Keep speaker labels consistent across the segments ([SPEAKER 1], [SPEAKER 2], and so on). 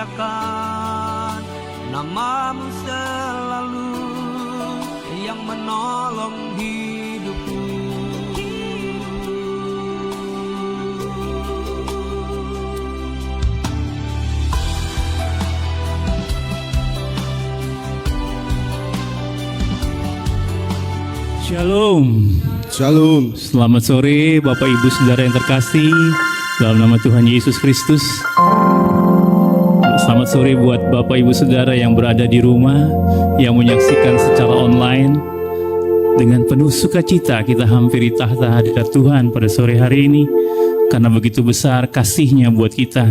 [SPEAKER 1] muliakan nama-Mu selalu yang menolong hidupku.
[SPEAKER 2] Shalom.
[SPEAKER 3] Shalom.
[SPEAKER 2] Selamat sore Bapak Ibu Saudara yang terkasih dalam nama Tuhan Yesus Kristus. Selamat sore buat Bapak Ibu Saudara yang berada di rumah, yang menyaksikan secara online. Dengan penuh sukacita kita hampiri tahta hadirat Tuhan pada sore hari ini, karena begitu besar kasih-Nya buat kita,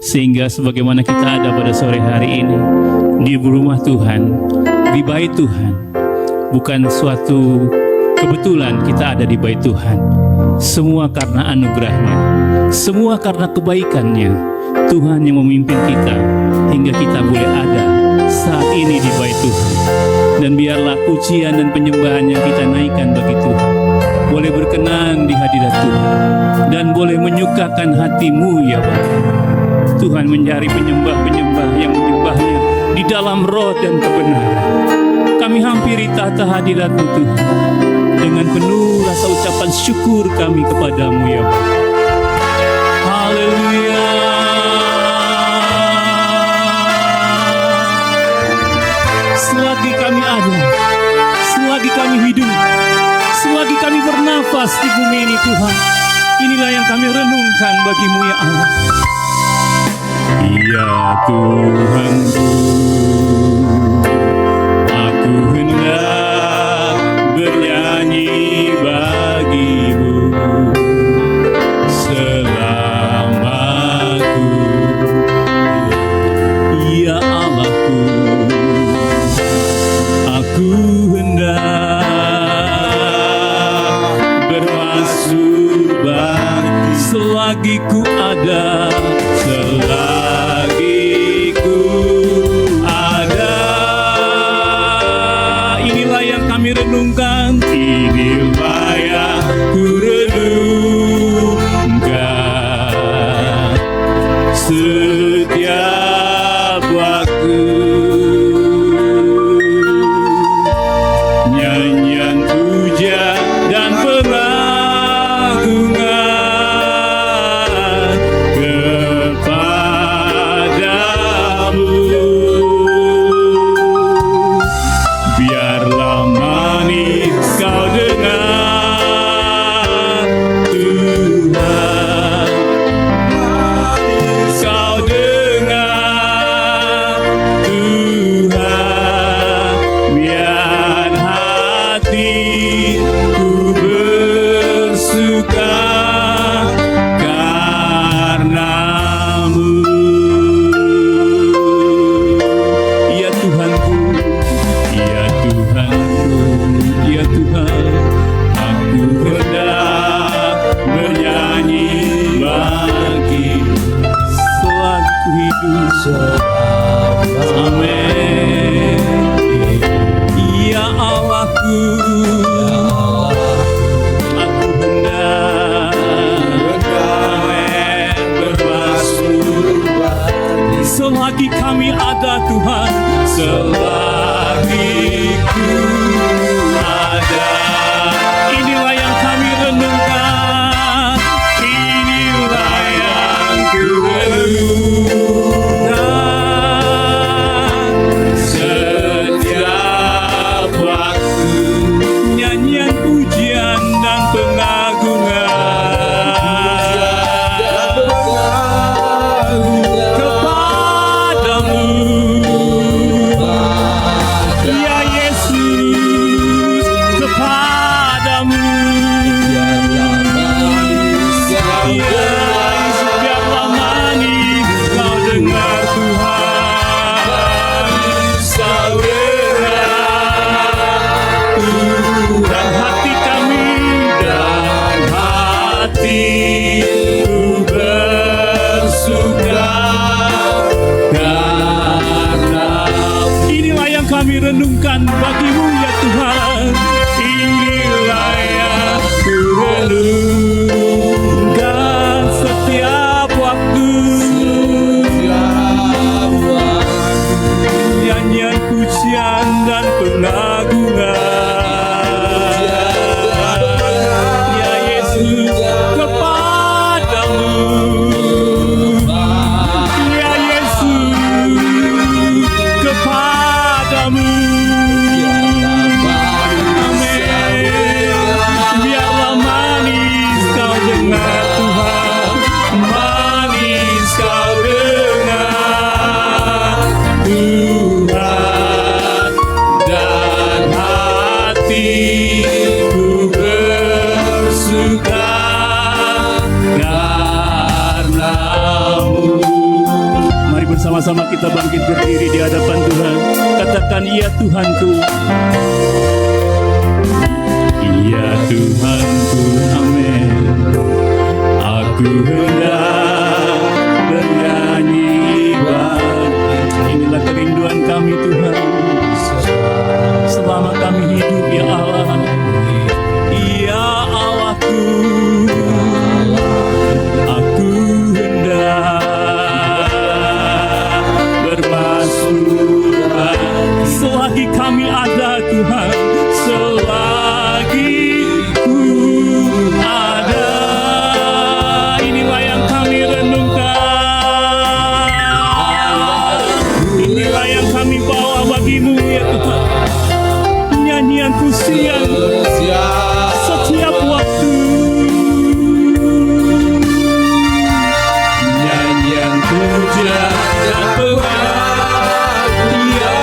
[SPEAKER 2] sehingga sebagaimana kita ada pada sore hari ini di rumah Tuhan, di bait Tuhan, bukan suatu kebetulan kita ada di bait Tuhan. Semua karena anugerah-Nya, semua karena kebaikan-Nya. Tuhan yang memimpin kita hingga kita boleh ada saat ini di bait Tuhan. Dan biarlah pujian dan penyembahan yang kita naikkan bagi Tuhan boleh berkenan di hadirat Tuhan dan boleh menyukakan hati-Mu ya Bapa. Tuhan mencari penyembah-penyembah yang menyembahnya di dalam roh dan kebenaran. Kami hampiri tahta hadirat-Mu Tuhan, dengan penuh rasa ucapan syukur kami kepadamu ya Bapa. Haleluya. Selagi kami ada, selagi kami hidup, selagi kami bernafas di bumi ini Tuhan, inilah yang kami renungkan bagi-Mu ya Allah. Ya Tuhanku, aku hendak bernyanyi bagi-Mu selamaku, ya Allahku. Aku hendak bermasuk bagi selagi ku ada, selagi ku ada. Inilah yang kami renungkan, inilah yang ku renungkan setiap waktu. Nyanyian puja dan pengagungan kepadamu. Biarlah manis kau dengar Tuhan, manis kau dengar Tuhan. Biar hatiku bersuka karena-Mu. Ya Tuhanku, ya Tuhanku, ya Tuhan, aku hendak bernyanyi bagi selagi ku hidup. Amin. Ya Allahku, aku hendak bermasuk selagi kami ada Tuhan, selagi ku ada. Inilah yang kami renungkan, inilah yang ku renungkan setiap waktu. Nyanyian pujian dan pengagungan kepadamu, ya Yesus, kepadamu. Ya Yesus, biarlah manis kau dengar Tuhan, kau dengar dan hati kami, dan hatiku bersuka karena. Inilah yang kami renungkan bagi-Mu ya Tuhan, inilah yang ku renungkan setiap waktu. Sama-sama kita bangkit berdiri di hadapan Tuhan. Katakan, iya Tuhanku. Iya Tuhanku, amin. Aku hendak bernyanyi bagi. Inilah kerinduan kami Tuhan. Selama kami hidup ya Allah. Ya Allahku, aku hendak bermasmur selagi kami ada Tuhan, selagi ku ada. Inilah yang kami renungkan, inilah yang kami bawa bagimu ya Tuhan. Nyanyian pujian setiap waktu, nyanyian pujian dan pengakuan ya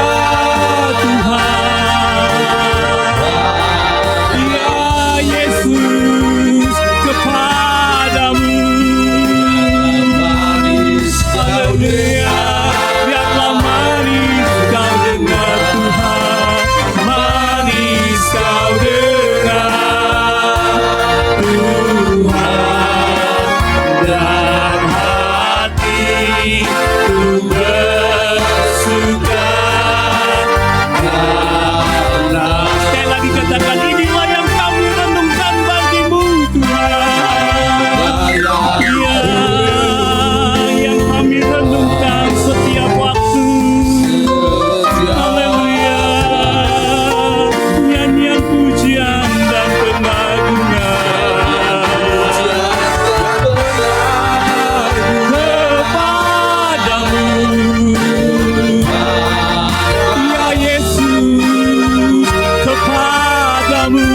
[SPEAKER 2] Tuhan, ya Yesus kepadamu. Haleluya, biarlah manis kau dengar Tuhan, manis kau dengar Tuhan, dan hatiku bersuka karena. Sekali lagi katakan, inilah yang kami renungkan bagimu Tuhan. Ya, yang kami renungkan setiap waktu. Haleluya, nyanyian pujian dan pengagungan kepadamu ya Yesus, kepadamu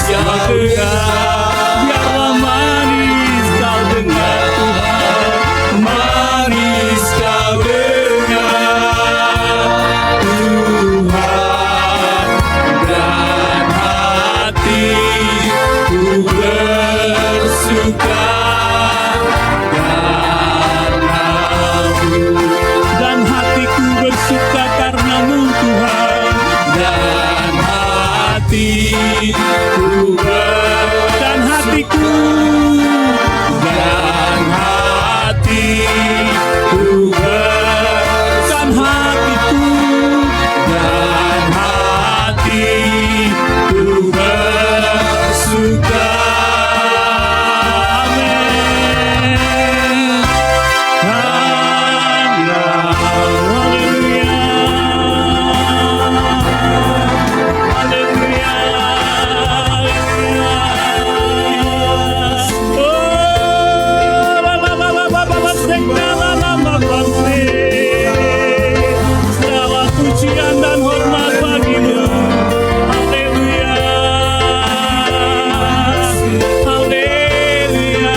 [SPEAKER 2] ya dengar, biarlah manis kau dengar Tuhan, manis kau dengar Tuhan, dan hatiku bersuka karenamu, dan hatiku bersuka karenamu Tuhan, dan hatiku dan hatiku dan hatiku dan hatiku dan hatiku bersuka. Amin. Segala pujian dan hormat bagimu. Haleluya, haleluya,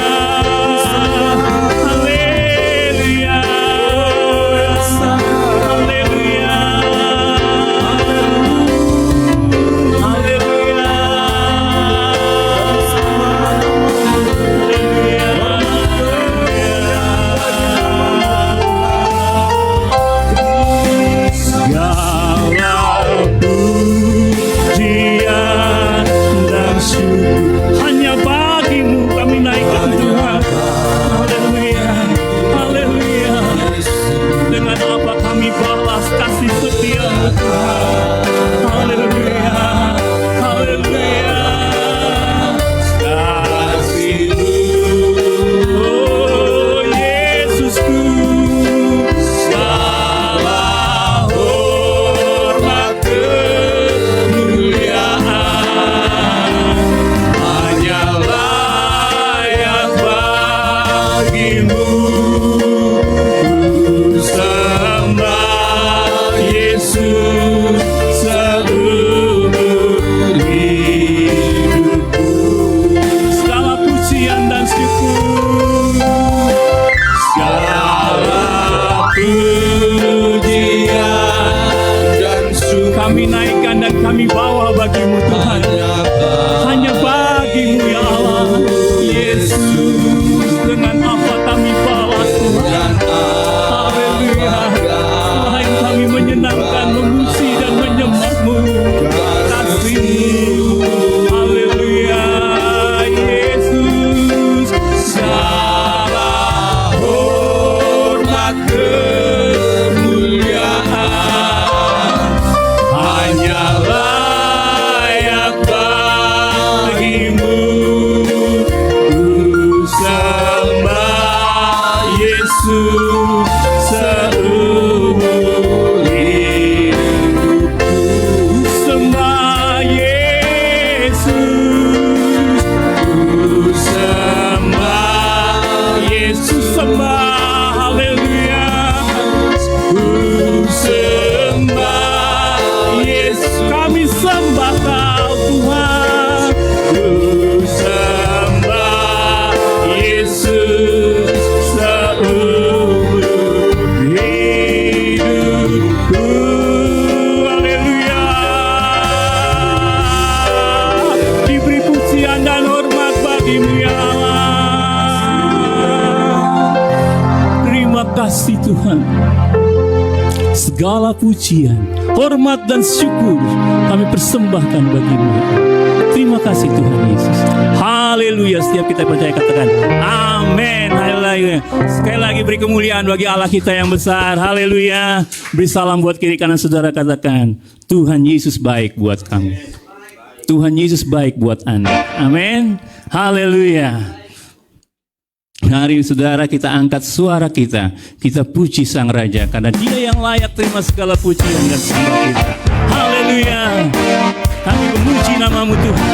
[SPEAKER 2] haleluya, haleluya, segala pujian dan syukur hanya bagimu kami naikkan Tuhan. Haleluya, haleluya. Dengan apa kami balas kasih setiamu Tuhan. Haleluya, haleluya. Kasih-Mu, oh Yesusku, segala hormat kemuliaan bagi-Mu ya Allah. Terima kasih Tuhan. Segala pujian, hormat dan syukur kami persembahkan bagi-Mu. Terima kasih Tuhan Yesus. Haleluya. Setiap kita percaya katakan amin. Haleluya. Sekali lagi beri kemuliaan bagi Allah kita yang besar. Haleluya. Beri salam buat kiri kanan saudara, katakan Tuhan Yesus baik buat kami. Tuhan Yesus baik buat Anda. Amin. Haleluya. Hari ini saudara, kita angkat suara kita puji Sang Raja, karena Dia yang layak terima segala pujian dan sembah kita. Haleluya. Kami memuji nama-Mu Tuhan.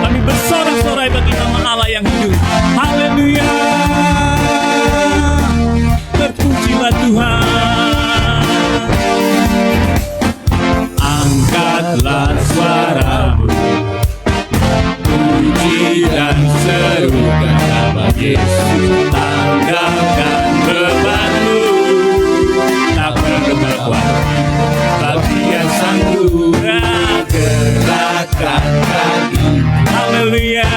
[SPEAKER 2] Kami bersorak-sorai bagi nama Allah yang hidup. Haleluya. Terpujilah Tuhan. Angkatlah suaramu, puji dan serukan nama Yesus. Tanggalkan bebanmu, tak perlu berkuat, tapi yang sanggup gerakkan kaki. Haleluya.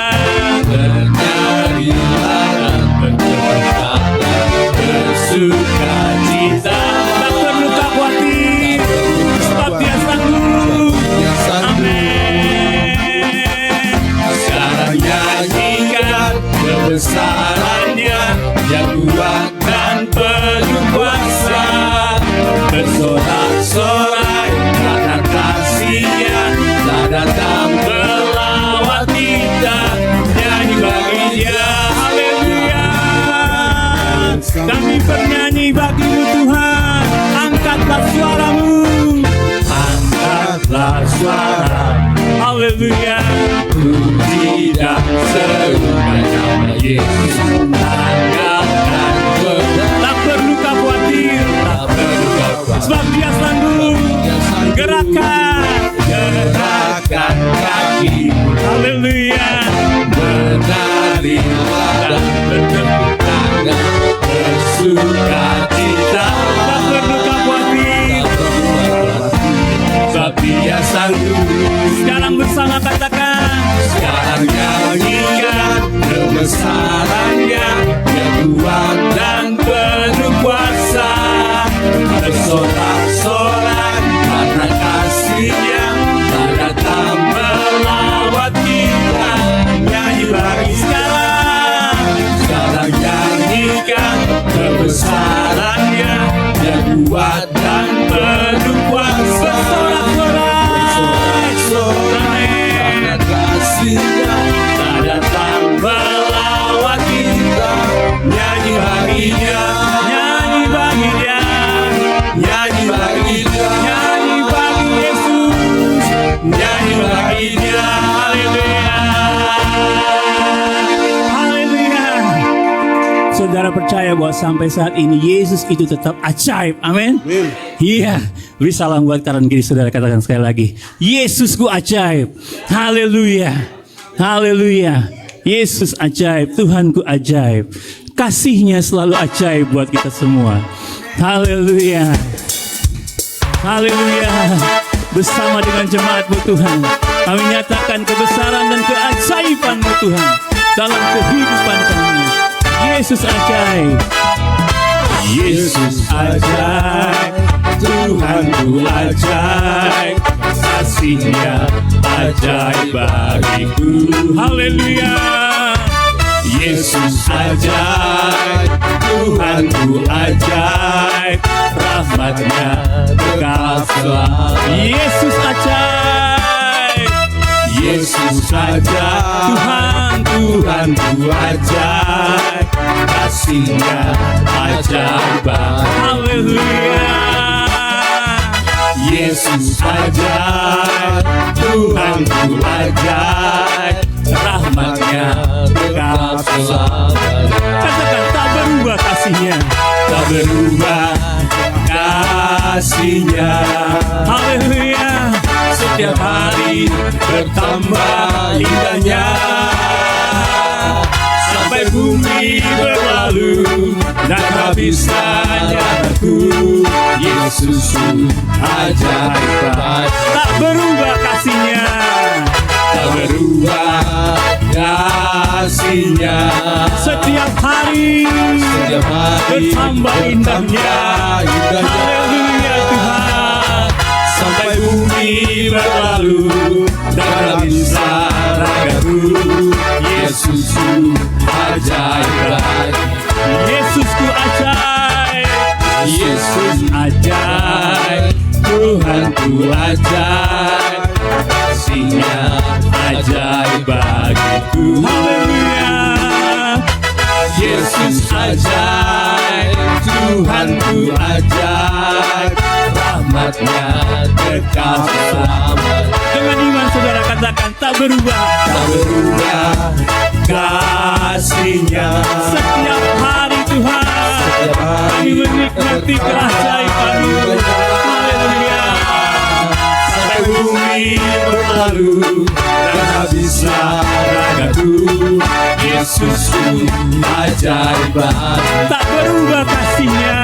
[SPEAKER 2] Bernyanyilah dan berkata bersuka cita, tak perlu khawatir, sebab Dia sanggup. Amin. Sekarang nyanyikan kebesarannya yang kuat dan penuh kuasa, bersorak-sorai karena kasih-Nya telah datang melawat kita. Nyanyi bagi Dia, haleluya. Kami bernyanyi bagi-Mu Tuhan. Angkatlah suaramu, angkatlah suara, haleluya. Puji dan serukan nama Yesus. Tanggalkan beban, tak perlu khawatir, tak perlu khawatir, sebab Dia sanggup. Gerakkan kaki, haleluya. Menarilah dan bertepuk tangan, bersuka cita, tak perlu khawatir, sebab Dia sanggup. Sekarang bersama katakan, sekarang nyanyikan kebesaran-Nya yang kuat dan penuh kuasa, bersorak-sorai karena kasih-Nya telah datang melawat kita. Nyanyi bagi sekarang nyanyikan kebesaran-Nya yang kuat dan penuh kuasa, bersorak-sorai karena kasih-Nya telah datang melawat kita. Nyanyi bagi Dia, nyanyi bagi Dia, nyanyi bagi Dia, nyanyi bagi Yesus, nyanyi bagi Dia. Haleluya. Haleluya. Saudara percaya bahwa sampai saat ini Yesus itu tetap ajaib. Amin. Iya. Beri salam buat kanan kiri saudara, katakan sekali lagi, Yesusku ajaib. Haleluya. Haleluya. Yesus ajaib, Tuhanku ajaib. Kasih-Nya selalu ajaib buat kita semua. Haleluya. Haleluya. Bersama dengan jemaat-Mu Tuhan, kami nyatakan kebesaran dan keajaiban-Mu Tuhan dalam kehidupan kami. Yesus ajaib. Yesus ajaib, Tuhanku ajaib, kasih-Nya ajaib bagiku. Haleluya. Yesus ajaib, Tuhanku ajaib, rahmat-Nya kekal selamanya. Yesus ajaib, Yesus ajaib, Tuhanku ajaib, kasih-Nya ajaib. Haleluya. Yesus ajaib, Tuhanku ajaib, rahmat-Nya kekal selamanya. Katakan, tak berubah kasih-Nya, tak berubah kasih-Nya. Haleluya. Setiap hari bertambah indahnya, sampai bumi berlalu dan habisnya aku. Yesus ajaib, tak berubah kasih-Nya, tak berubah kasih-Nya. setiap hari bertambah indahnya. Haleluya Tuhan.
[SPEAKER 3] Sampai bumi berlalu dan bisa ragaku, Yesusku ajaib.
[SPEAKER 2] Yesusku ajaib,
[SPEAKER 3] Yesus ajaib, Tuhanku ajaib, kasih-Nya ajaib bagiku.
[SPEAKER 2] haleluya.
[SPEAKER 3] Yesus ajaib, Tuhanku ajaib, rahmat-Nya kekal selamat.
[SPEAKER 2] Dengan iman saudara katakan tak berubah,
[SPEAKER 3] Tak berubah kasih-Nya.
[SPEAKER 2] setiap hari Tuhan kami menikmati keajaiban-Mu. Haleluya.
[SPEAKER 3] Sampai bumi berlalu dan habislah ragaku, Yesusku ajaib.
[SPEAKER 2] Tak berubah kasih-Nya,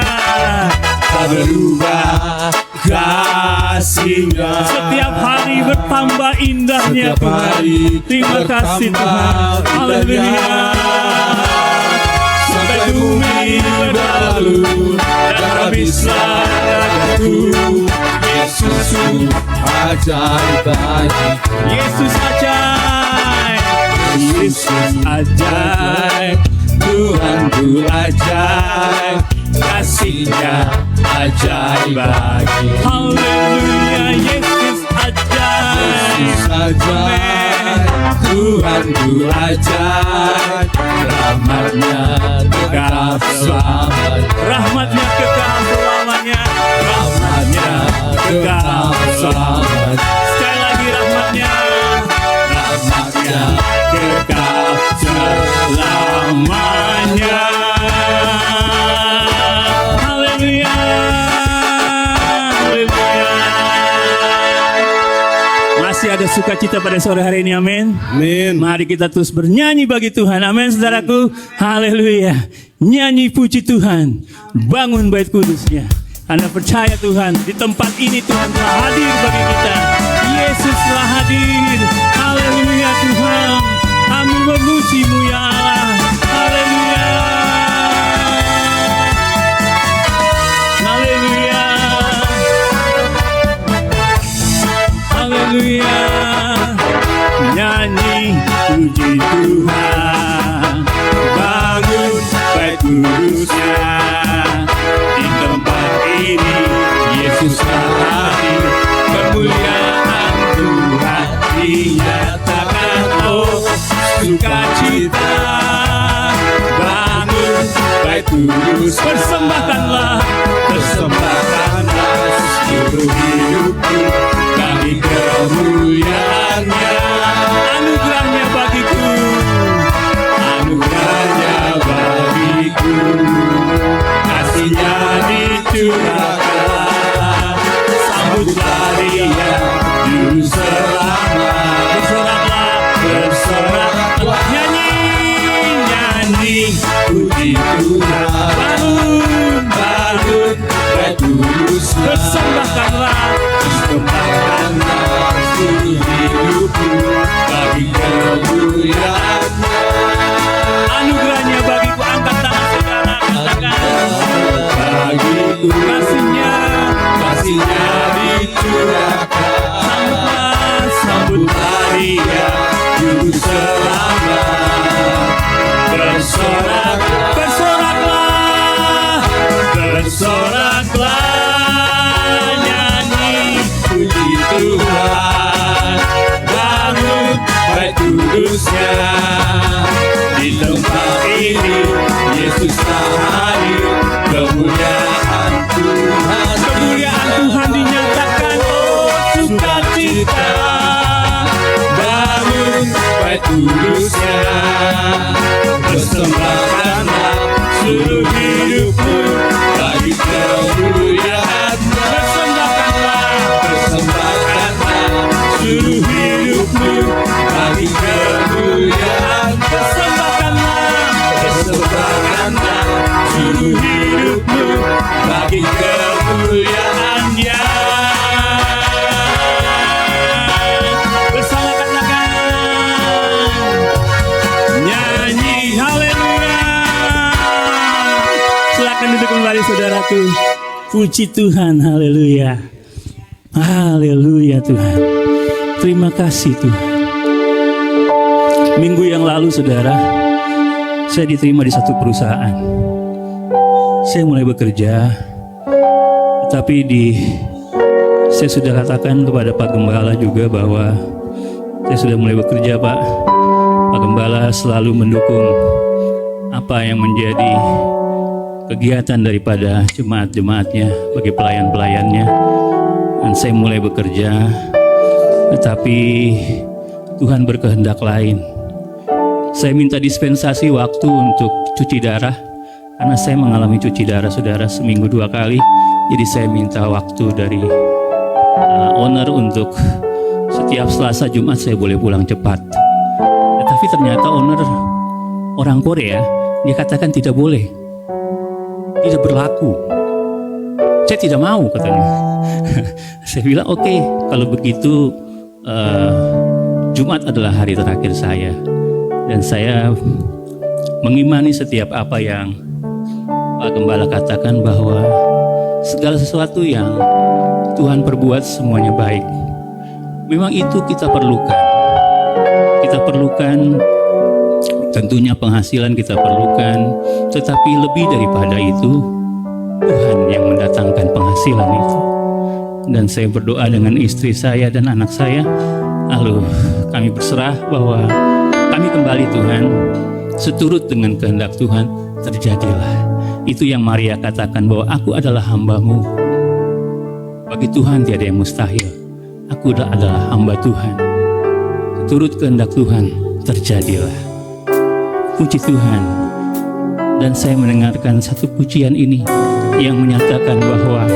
[SPEAKER 3] Tak berubah kasih-Nya.
[SPEAKER 2] setiap hari bertambah indahnya
[SPEAKER 3] Setiap
[SPEAKER 2] Tuhan.
[SPEAKER 3] hari
[SPEAKER 2] Terima kasih Tuhan.
[SPEAKER 3] bertambah
[SPEAKER 2] Haleluya.
[SPEAKER 3] indahnya. Sampai bumi berlalu dan habislah ragaku, Yesusku ajaib bagiku.
[SPEAKER 2] Yesus ajaib,
[SPEAKER 3] Yesus ajaib, Tuhanku ajaib, kasih-Nya ajaib bagiku.
[SPEAKER 2] haleluya. Yesus ajaib,
[SPEAKER 3] Yesus ajaib, Tuhanku ajaib, rahmat-Nya kekal selamat.
[SPEAKER 2] rahmat-Nya kekal selamanya.
[SPEAKER 3] Rahmat-Nya kekal selamat.
[SPEAKER 2] Sekali lagi rahmat-Nya,
[SPEAKER 3] Rahmat-Nya kekal
[SPEAKER 2] selamanya. Haleluya, haleluya. Masih ada sukacita pada sore hari ini, amin.
[SPEAKER 3] Amin.
[SPEAKER 2] Mari kita terus bernyanyi bagi Tuhan, amin saudaraku. Haleluya. Nyanyi puji Tuhan, bangun bait kudusnya. Anda percaya Tuhan, di tempat ini Tuhan telah hadir bagi kita. Yesus telah hadir. Haleluya Tuhan. Kami memuji-Mu ya Allah. Haleluya. Haleluya. Haleluya. Nyanyi puji Tuhan, bangun bait kudusnya. Di tempat ini Yesus hadir, kemuliaan Tuhan dinyatakan. Oh sukacita, bangun bait kudus, persembahkanlah seluruh hidupku bagi kemuliaan-Nya. Anugerahnya bagiku, anugerahnya bagiku, kasih-Nya dicurahkan. Sambutlah Dia juru selamat. Bersoraklah, bersoraklah, nyanyi, nyanyi puji Tuhan. Bangun, bangun bait kudusnya. Persembahkanlah seluruh hidupku bagi kemuliaan-Nya. Anugerahnya bagiku, angkat tangan saudara, katakan bagiku, kasih-Nya dicurahkan. Sambutlah Dia juru selamat. Bersorak, bersoraklah, bersoraklah, nyanyi puji Tuhan. Bangun bait kudusnya. Di tempat ini Yesus hadir, kemuliaan Tuhan, kemuliaan Tuhan dinyatakan. Oh sukacita, bangun bait kudusnya. Persembahkanlah seluruh hidupku bagi kemuliaan-Nya. Persembahkanlah seluruh hidupku bagi kemuliaan-Nya. Persembahkanlah seluruh hidupku bagi kemuliaan-Nya. Bersama katakan Silakan duduk kembali saudaraku. Puji Tuhan, haleluya. Haleluya Tuhan. Terima kasih Tuhan. Minggu yang lalu saudara, saya diterima di satu perusahaan. Saya mulai bekerja, tapi saya sudah katakan kepada Pak Gembala juga bahwa saya sudah mulai bekerja Pak. Pak Gembala selalu mendukung apa yang menjadi kegiatan daripada jemaat-jemaatnya bagi pelayan-pelayannya. Dan saya mulai bekerja, tetapi Tuhan berkehendak lain. Saya minta dispensasi waktu untuk cuci darah, karena saya mengalami cuci darah saudara seminggu 2 kali. Jadi saya minta waktu dari owner untuk setiap Selasa Jumat saya boleh pulang cepat. Tapi ternyata owner orang Korea, dia katakan tidak boleh, tidak berlaku. Saya tidak mau katanya. Saya bilang oke, kalau begitu Jumat adalah hari terakhir saya. Dan saya mengimani setiap apa yang Pak Gembala katakan, bahwa segala sesuatu yang Tuhan perbuat semuanya baik. Memang itu kita perlukan. Kita perlukan tentunya penghasilan, kita perlukan, tetapi lebih daripada itu Tuhan yang mendatangkan penghasilan itu. Dan saya berdoa dengan istri saya dan anak saya, lalu kami berserah bahwa kami kembali Tuhan, seturut dengan kehendak Tuhan, terjadilah. Itu yang Maria katakan, bahwa aku adalah hamba-Mu. Bagi Tuhan tiada yang mustahil. Aku adalah hamba Tuhan. Seturut kehendak Tuhan, terjadilah. Puji Tuhan. Dan saya mendengarkan satu pujian ini yang menyatakan bahwa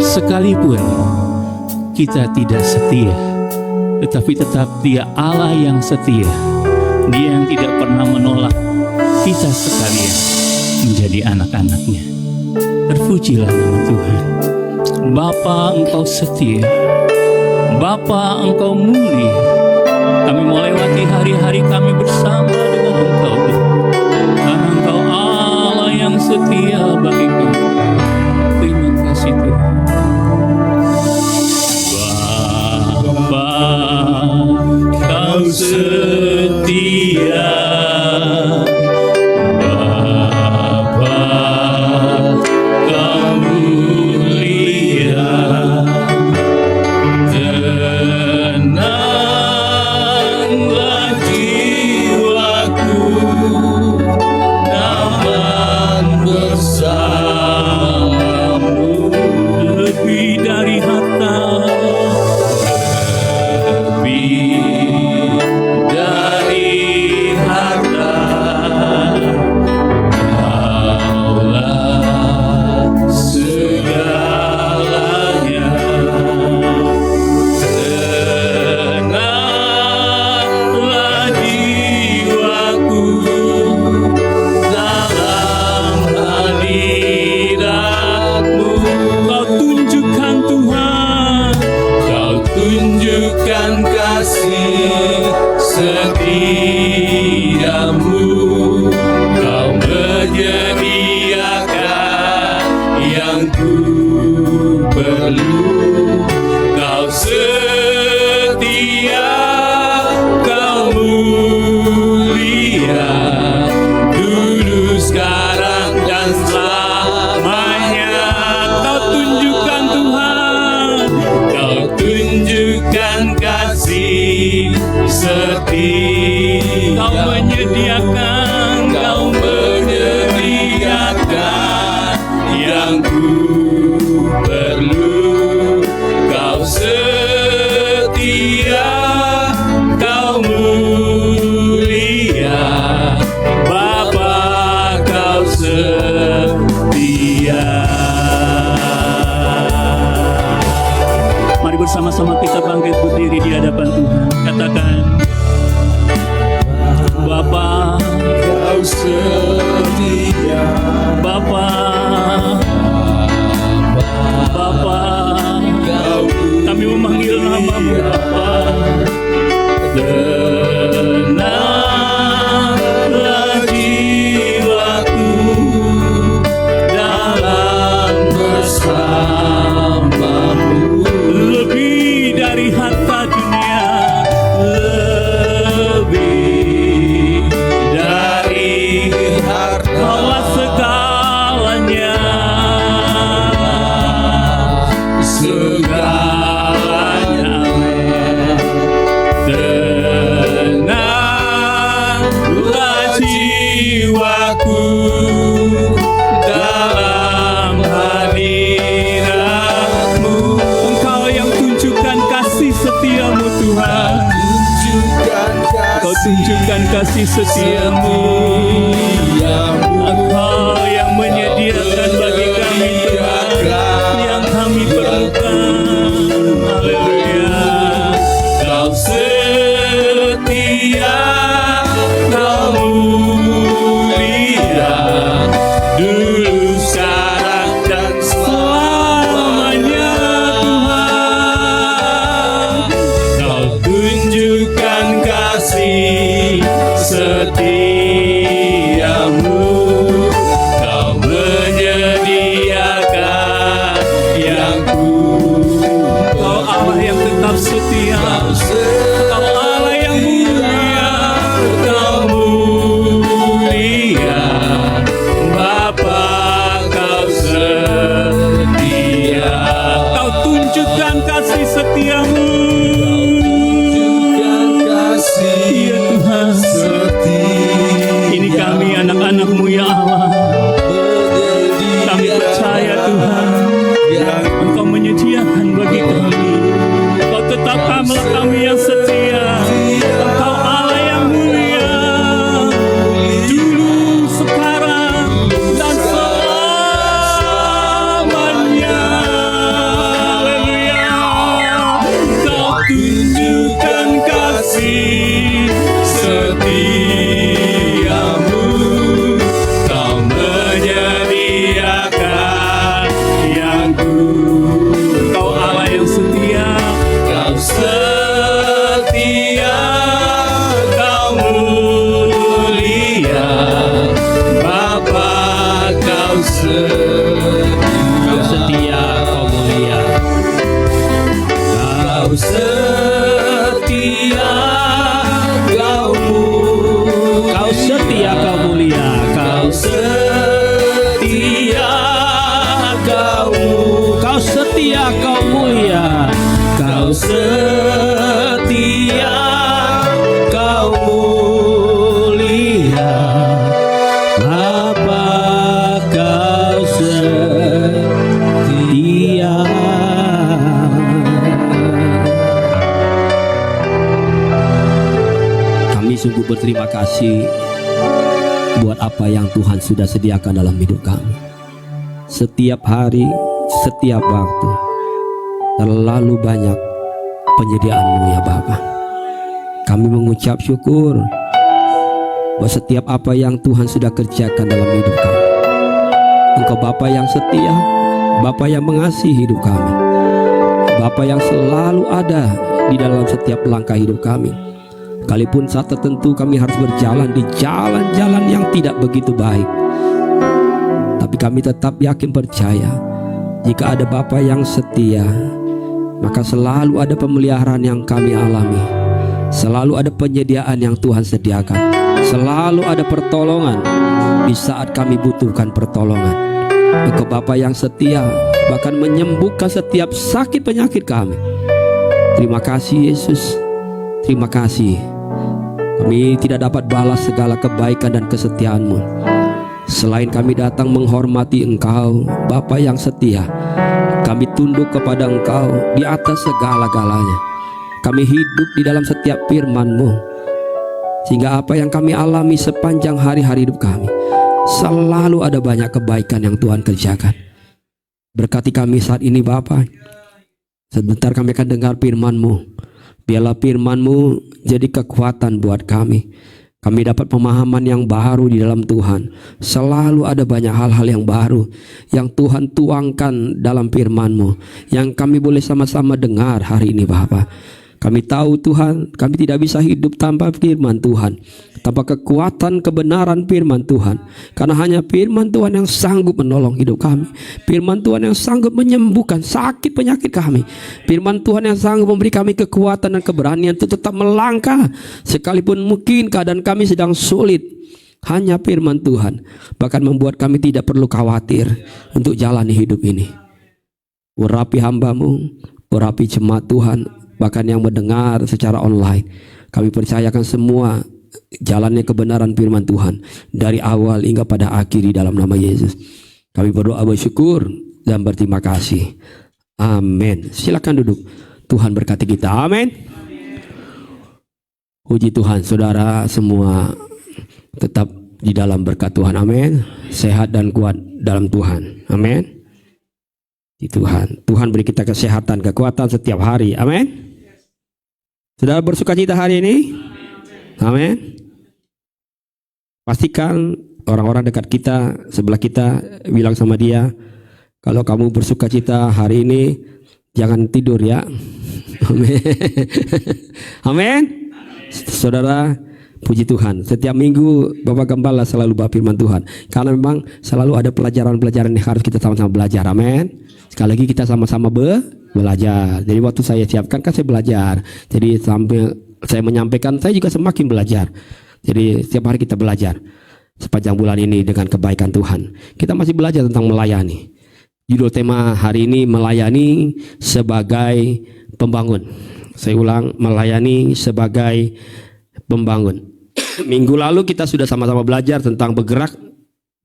[SPEAKER 2] sekalipun kita tidak setia, tetapi tetap Dia Allah yang setia. Dia yang tidak pernah menolak kita sekalian menjadi anak-anak-Nya. Terpujilah nama Tuhan. Bapa, Engkau setia. Bapa, Engkau mulia. Kami mau lewati hari-hari kami bersama dengan Engkau, karena Engkau Allah yang setia bagi kami. Terima kasih Tuhan. Bapa, Kau setia. Bapa, Kau mulia. Tenanglah jiwaku, nyaman bersamamu. Lebih dari harta, lebih dari harta, Kaulah segalanya. Tenanglah jiwaku dalam hadirat-Mu. Kau tunjukkan Tuhan, Kau tunjukkan kasih setiamu. Kau menyediakan yang ku perlu. Kau setia, Kau mulia, dulu, sekarang, dan selamanya. Kau tunjukkan Tuhan, Kau tunjukkan kasih setia. Kau menyediakan yang ku perlu. Kau setia, Kau mulia, Bapa, Kau setia. Mari bersama-sama kita bangkit berdiri di hadapan Tuhan. Katakan, Bapa, Kau setia. Bapa, Bapa, kami memanggil nama-Mu Bapa. Tenanglah jiwaku tunjukkan kasih setiamu. Engkau yang menyediakan bagi kami Tuhan yang kami perlukan. Haleluya.
[SPEAKER 3] Kau setia, Kau mulia, dulu, sekarang, dan selamanya Tuhan. Kau tunjukkan kasih setiamu, Kau menyediakan yang ku.
[SPEAKER 2] Kau Allah yang tetap setia, Kau Allah yang mulia,
[SPEAKER 3] Kau mulia, Bapa, Kau setia.
[SPEAKER 2] Kau tunjukkan kasih setiamu.
[SPEAKER 3] Kasih
[SPEAKER 2] Ya Tuhan,
[SPEAKER 3] setia.
[SPEAKER 2] ini kami anak-anak-Mu ya Allah. Kami percaya Tuhan, Engkau menyediakan bagi kami. Engkau tetapkanlah kami yang setia. Engkau Allah yang mulia, dulu, sekarang, dan selamanya. Haleluya. Engkau tunjukkan kasih
[SPEAKER 3] Setiamu, Kau menyediakan yang ku.
[SPEAKER 2] Engkau Allah yang setia.
[SPEAKER 3] Kau setia, Kau mulia, Bapa, Kau setia.
[SPEAKER 1] Kau setia, Kau mulia.
[SPEAKER 3] Kau setia, Kau mulia.
[SPEAKER 1] Kau setia, Kau mulia.
[SPEAKER 3] Kau setia, Kau mulia.
[SPEAKER 1] Kau setia, Kau mulia.
[SPEAKER 3] Kau setia, Kau mulia,
[SPEAKER 1] Bapa, Kau setia. Kami sungguh berterima kasih buat apa yang Tuhan sudah sediakan dalam hidup kami. Setiap hari, setiap waktu, terlalu banyak penyediaan-Mu ya Bapa. Kami mengucap syukur bahwa setiap apa yang Tuhan sudah kerjakan dalam hidup kami. Engkau Bapa yang setia, Bapa yang mengasihi hidup kami, Bapa yang selalu ada di dalam setiap langkah hidup kami. Sekalipun saat tertentu kami harus berjalan di jalan-jalan yang tidak begitu baik, tapi kami tetap yakin percaya, jika ada Bapa yang setia, maka selalu ada pemeliharaan yang kami alami, selalu ada penyediaan yang Tuhan sediakan, selalu ada pertolongan di saat kami butuhkan pertolongan. Engkau Bapa yang setia, bahkan menyembuhkan setiap sakit penyakit kami. Terima kasih Yesus, terima kasih. Kami tidak dapat balas segala kebaikan dan kesetiaan-Mu selain kami datang menghormati Engkau Bapa yang setia. Kami tunduk kepada Engkau di atas segala-galanya. Kami hidup di dalam setiap firman-Mu, sehingga apa yang kami alami sepanjang hari-hari hidup kami, selalu ada banyak kebaikan yang Tuhan kerjakan. Berkati kami saat ini Bapa. Sebentar kami akan dengar firman-Mu. Biarlah firman-Mu jadi kekuatan buat kami. Kami dapat pemahaman yang baru di dalam Tuhan. Selalu ada banyak hal-hal yang baru yang Tuhan tuangkan dalam firman-Mu, yang kami boleh sama-sama dengar hari ini Bapa. Kami tahu Tuhan, kami tidak bisa hidup tanpa firman Tuhan, tanpa kekuatan kebenaran firman Tuhan. Karena hanya firman Tuhan yang sanggup menolong hidup kami. Firman Tuhan yang sanggup menyembuhkan sakit penyakit kami. Firman Tuhan yang sanggup memberi kami kekuatan dan keberanian untuk tetap melangkah sekalipun mungkin keadaan kami sedang sulit. Hanya firman Tuhan bahkan membuat kami tidak perlu khawatir untuk jalani hidup ini. Urapi hamba-Mu, urapi jemaat Tuhan, bahkan yang mendengar secara online. Kami percayakan semua jalannya kebenaran firman Tuhan dari awal hingga pada akhir di dalam nama Yesus. Kami berdoa bersyukur dan berterima kasih. Amin. Silakan duduk. Tuhan berkati kita. Amin. Puji Tuhan, saudara semua tetap di dalam berkat Tuhan. Amin. Sehat dan kuat dalam Tuhan. Amin. Di Tuhan. Tuhan beri kita kesehatan, kekuatan setiap hari. Amin. Saudara bersuka cita hari ini? Amin. Pastikan orang-orang dekat kita, sebelah kita, bilang sama dia, kalau kamu bersuka cita hari ini, jangan tidur ya. Amin. Amin. Saudara, puji Tuhan, setiap minggu Bapak Gembala selalu bawa firman Tuhan, karena memang selalu ada pelajaran-pelajaran yang harus kita sama-sama belajar. Amin. Sekali lagi kita sama-sama belajar. Jadi waktu saya siapkan kan saya belajar. Jadi sambil saya menyampaikan, saya juga semakin belajar. Jadi setiap hari kita belajar sepanjang bulan ini dengan kebaikan Tuhan. Kita masih belajar tentang melayani. Judul tema hari ini, melayani sebagai pembangun. Saya ulang, melayani sebagai pembangun. Minggu lalu kita sudah sama-sama belajar tentang bergerak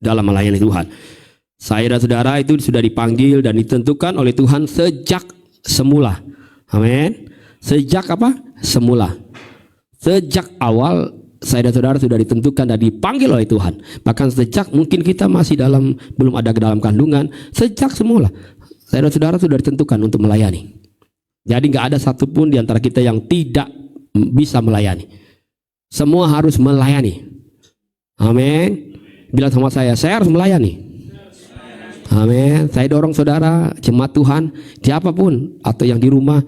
[SPEAKER 1] dalam melayani Tuhan. Saya dan saudara itu sudah dipanggil dan ditentukan oleh Tuhan sejak semula. Amin. Sejak apa? Semula. Sejak awal saya dan saudara sudah ditentukan dan dipanggil oleh Tuhan. Bahkan sejak mungkin kita masih belum ada dalam kandungan, sejak semula saya dan saudara sudah ditentukan untuk melayani. Jadi nggak ada satupun di antara kita yang tidak bisa melayani. Semua harus melayani. Amin. Bilang sama saya harus melayani. Amin. Saya dorong saudara, jemaat Tuhan, siapapun atau yang di rumah,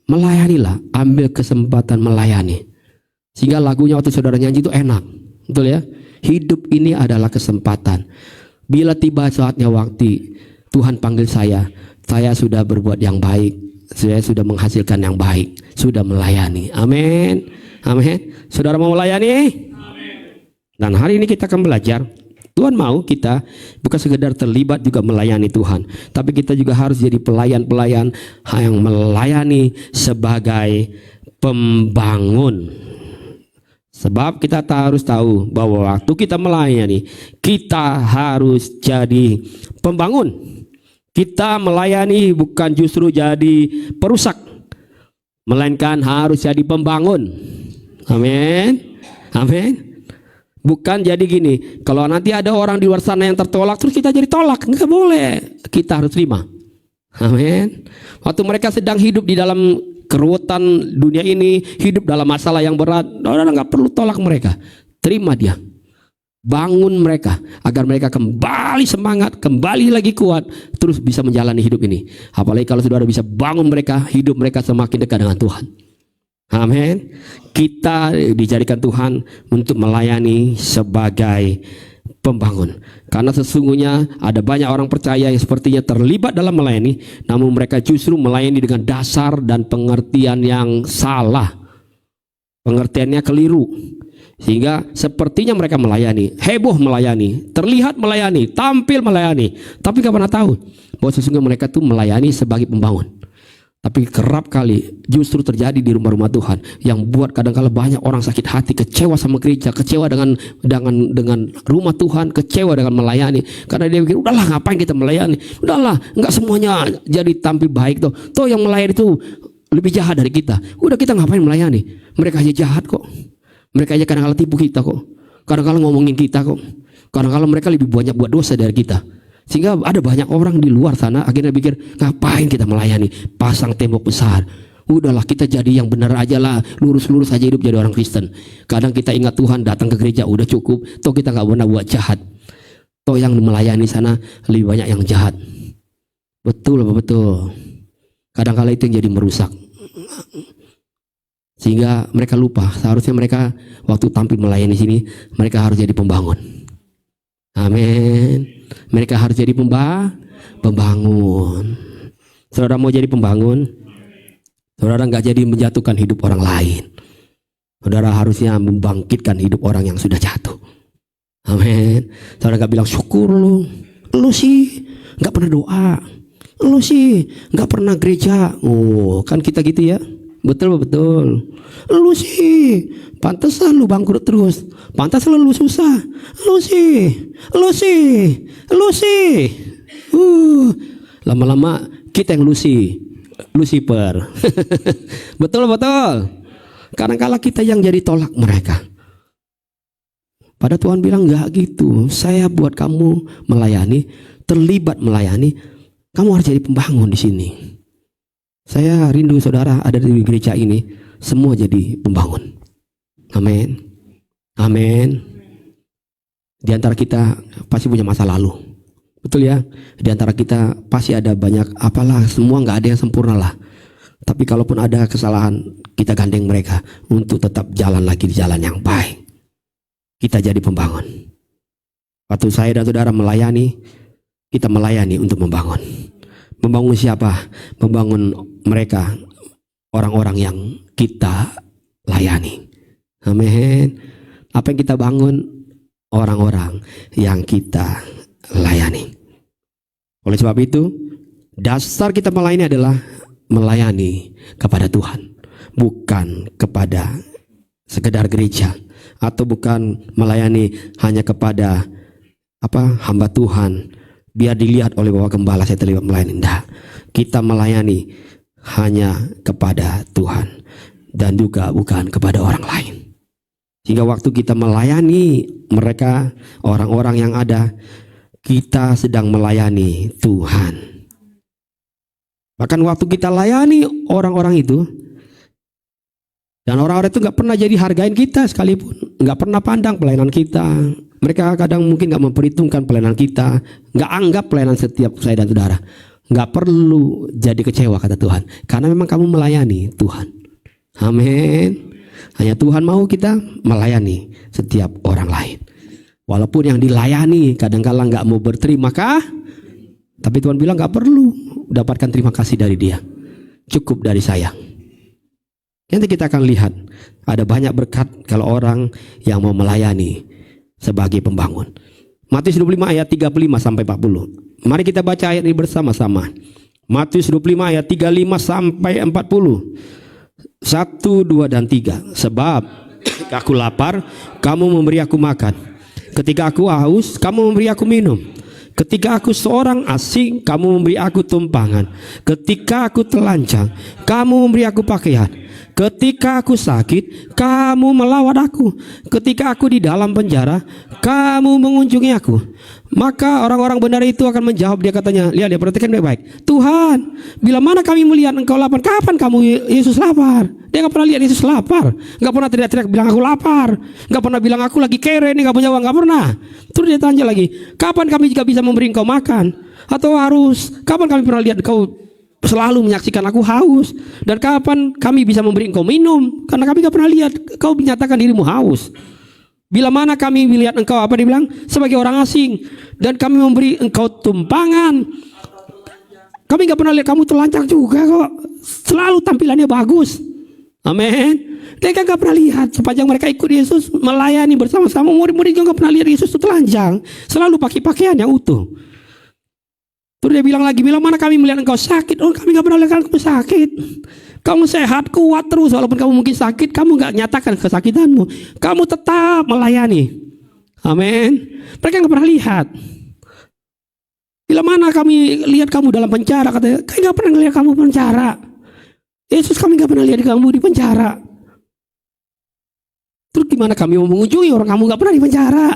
[SPEAKER 1] melayanilah. Ambil kesempatan melayani. Sehingga lagunya waktu saudara nyanyi itu enak. Betul ya? Hidup ini adalah kesempatan. Bila tiba saatnya waktu Tuhan panggil saya sudah berbuat yang baik. Saya sudah menghasilkan yang baik. Sudah melayani. Amin. Amin. Saudara mau melayani? Amin. Dan hari ini kita akan belajar. Tuhan mau kita bukan sekedar terlibat juga melayani Tuhan. Tapi kita juga harus jadi pelayan-pelayan yang melayani sebagai pembangun. Sebab kita harus tahu bahwa waktu kita melayani, kita harus jadi pembangun. Kita melayani bukan justru jadi perusak, melainkan harus jadi pembangun. Amin. Amin. Bukan jadi gini, kalau nanti ada orang di luar sana yang tertolak terus kita jadi tolak, nggak boleh. Kita harus terima. Amin. Waktu mereka sedang hidup di dalam keruwetan dunia ini, hidup dalam masalah yang berat, saudara nggak perlu tolak mereka. Terima dia. Bangun mereka agar mereka kembali semangat, kembali lagi kuat, terus bisa menjalani hidup ini. Apalagi kalau saudara bisa bangun mereka, hidup mereka semakin dekat dengan Tuhan. Amin. Kita dijadikan Tuhan untuk melayani sebagai pembangun. Karena sesungguhnya ada banyak orang percaya yang sepertinya terlibat dalam melayani, namun mereka justru melayani dengan dasar dan pengertian yang salah. Pengertiannya keliru. Sehingga sepertinya mereka melayani, heboh melayani, terlihat melayani, tampil melayani, tapi gak pernah tahu bahwa sesungguhnya mereka tuh melayani sebagai pembangun. Tapi kerap kali justru terjadi di rumah-rumah Tuhan yang buat kadang-kala banyak orang sakit hati, kecewa sama gereja, kecewa dengan rumah Tuhan, kecewa dengan melayani. Karena dia pikir, udahlah ngapain kita melayani, udahlah nggak semuanya jadi tampil baik tuh. Toh yang melayani itu lebih jahat dari kita. Udah kita ngapain melayani? Mereka aja jahat kok. Mereka aja kadang-kala tipu kita kok. Kadang-kala ngomongin kita kok. Kadang-kala mereka lebih banyak buat dosa dari kita. Sehingga ada banyak orang di luar sana akhirnya pikir, ngapain kita melayani? Pasang tembok besar. Udahlah kita jadi yang benar aja lah. Lurus-lurus aja hidup jadi orang Kristen. Kadang kita ingat Tuhan, datang ke gereja udah cukup. Toh kita gak pernah buat jahat. Toh yang melayani sana lebih banyak yang jahat. Betul apa betul? Kadang-kala itu yang jadi merusak. Sehingga mereka lupa, seharusnya mereka waktu tampil melayani sini, mereka harus jadi pembangun. Amin. Mereka harus jadi pembangun. Saudara mau jadi pembangun? Saudara nggak jadi menjatuhkan hidup orang lain. Saudara harusnya membangkitkan hidup orang yang sudah jatuh. Amin. Saudara nggak bilang syukur lu sih nggak pernah doa, lu sih nggak pernah gereja. Oh, kan kita gitu ya. Betul. Lu sih pantesan lu bangkrut terus. Pantesan lu susah. Lu sih. Lama-lama kita yang Lucifer. Betul. Kadang-kala kita yang jadi tolak mereka. Pada Tuhan bilang enggak gitu. Saya buat kamu melayani, terlibat melayani. Kamu harus jadi pembangun di sini. Saya rindu saudara ada di gereja ini semua jadi pembangun. Amin. Amin. Di antara kita pasti punya masa lalu. Betul ya? Di antara kita pasti ada banyak apalah, semua nggak ada yang sempurna lah. Tapi kalaupun ada kesalahan, kita gandeng mereka untuk tetap jalan lagi di jalan yang baik. Kita jadi pembangun. Waktu saya dan saudara melayani, kita melayani untuk membangun. Membangun siapa? Membangun mereka, orang-orang yang kita layani. Amin. Apa yang kita bangun? Orang-orang yang kita layani. Oleh sebab itu, dasar kita melayani adalah melayani kepada Tuhan, bukan kepada sekedar gereja, atau bukan melayani hanya kepada hamba Tuhan biar dilihat oleh bahwa gembala saya terlibat melayani. Tidak, kita melayani hanya kepada Tuhan dan juga bukan kepada orang lain. Sehingga waktu kita melayani mereka, orang-orang yang ada, kita sedang melayani Tuhan. Bahkan waktu kita layani orang-orang itu, dan orang-orang itu gak pernah jadi hargain kita sekalipun, gak pernah pandang pelayanan kita. Mereka kadang mungkin gak memperhitungkan pelayanan kita, gak anggap pelayanan setiap saya dan saudara. Gak perlu jadi kecewa kata Tuhan, karena memang kamu melayani Tuhan. Amin. Hanya Tuhan mau kita melayani setiap orang lain. Walaupun yang dilayani kadang-kala gak mau berterima kasih, tapi Tuhan bilang gak perlu dapatkan terima kasih dari dia, cukup dari saya. Nanti kita akan lihat ada banyak berkat kalau orang yang mau melayani sebagai pembangun. Matius 25 ayat 35 sampai 40. Mari kita baca ayat ini bersama-sama. Matius 25 ayat 35 sampai 40. 1, 2, dan 3. Sebab aku lapar, kamu memberi aku makan. Ketika aku haus, kamu memberi aku minum. Ketika aku seorang asing, kamu memberi aku tumpangan. Ketika aku telanjang, kamu memberi aku pakaian. Ketika aku sakit, kamu melawat aku. Ketika aku di dalam penjara, kamu mengunjungi aku. Maka orang-orang benar itu akan menjawab, dia katanya, lihat dia perhatikan baik-baik. Tuhan, bila mana kami melihat engkau lapar? Kapan kamu Yesus lapar? Dia gak pernah lihat Yesus lapar. Gak pernah teriak-teriak bilang aku lapar. Gak pernah bilang aku lagi kere nih, gak punya uang. Gak pernah. Terus dia tanya lagi, kapan kami juga bisa memberi engkau makan? Atau harus, kapan kami pernah lihat engkau selalu menyaksikan aku haus? Dan kapan kami bisa memberi engkau minum? Karena kami gak pernah lihat kau menyatakan dirimu haus. Bila mana kami melihat engkau, apa dia bilang? Sebagai orang asing, dan kami memberi engkau tumpangan. Kami gak pernah lihat kamu telanjang juga kok. Selalu tampilannya bagus. Amin. Mereka gak pernah lihat sepanjang mereka ikut Yesus melayani bersama-sama. Murid-murid juga gak pernah lihat Yesus itu telanjang. Selalu pakai pakaian yang utuh. Terus dia bilang lagi, bila mana kami melihat engkau sakit? Oh, kami gak pernah lihat kamu sakit. Kamu sehat, kuat terus. Walaupun kamu mungkin sakit, kamu gak nyatakan kesakitanmu. Kamu tetap melayani. Amin. Mereka gak pernah lihat. Bila mana kami lihat kamu dalam penjara, katanya, kami gak pernah lihat kamu penjara. Yesus, kami gak pernah lihat kamu di penjara. Terus gimana kami mau mengunjungi orang kamu gak pernah di penjara?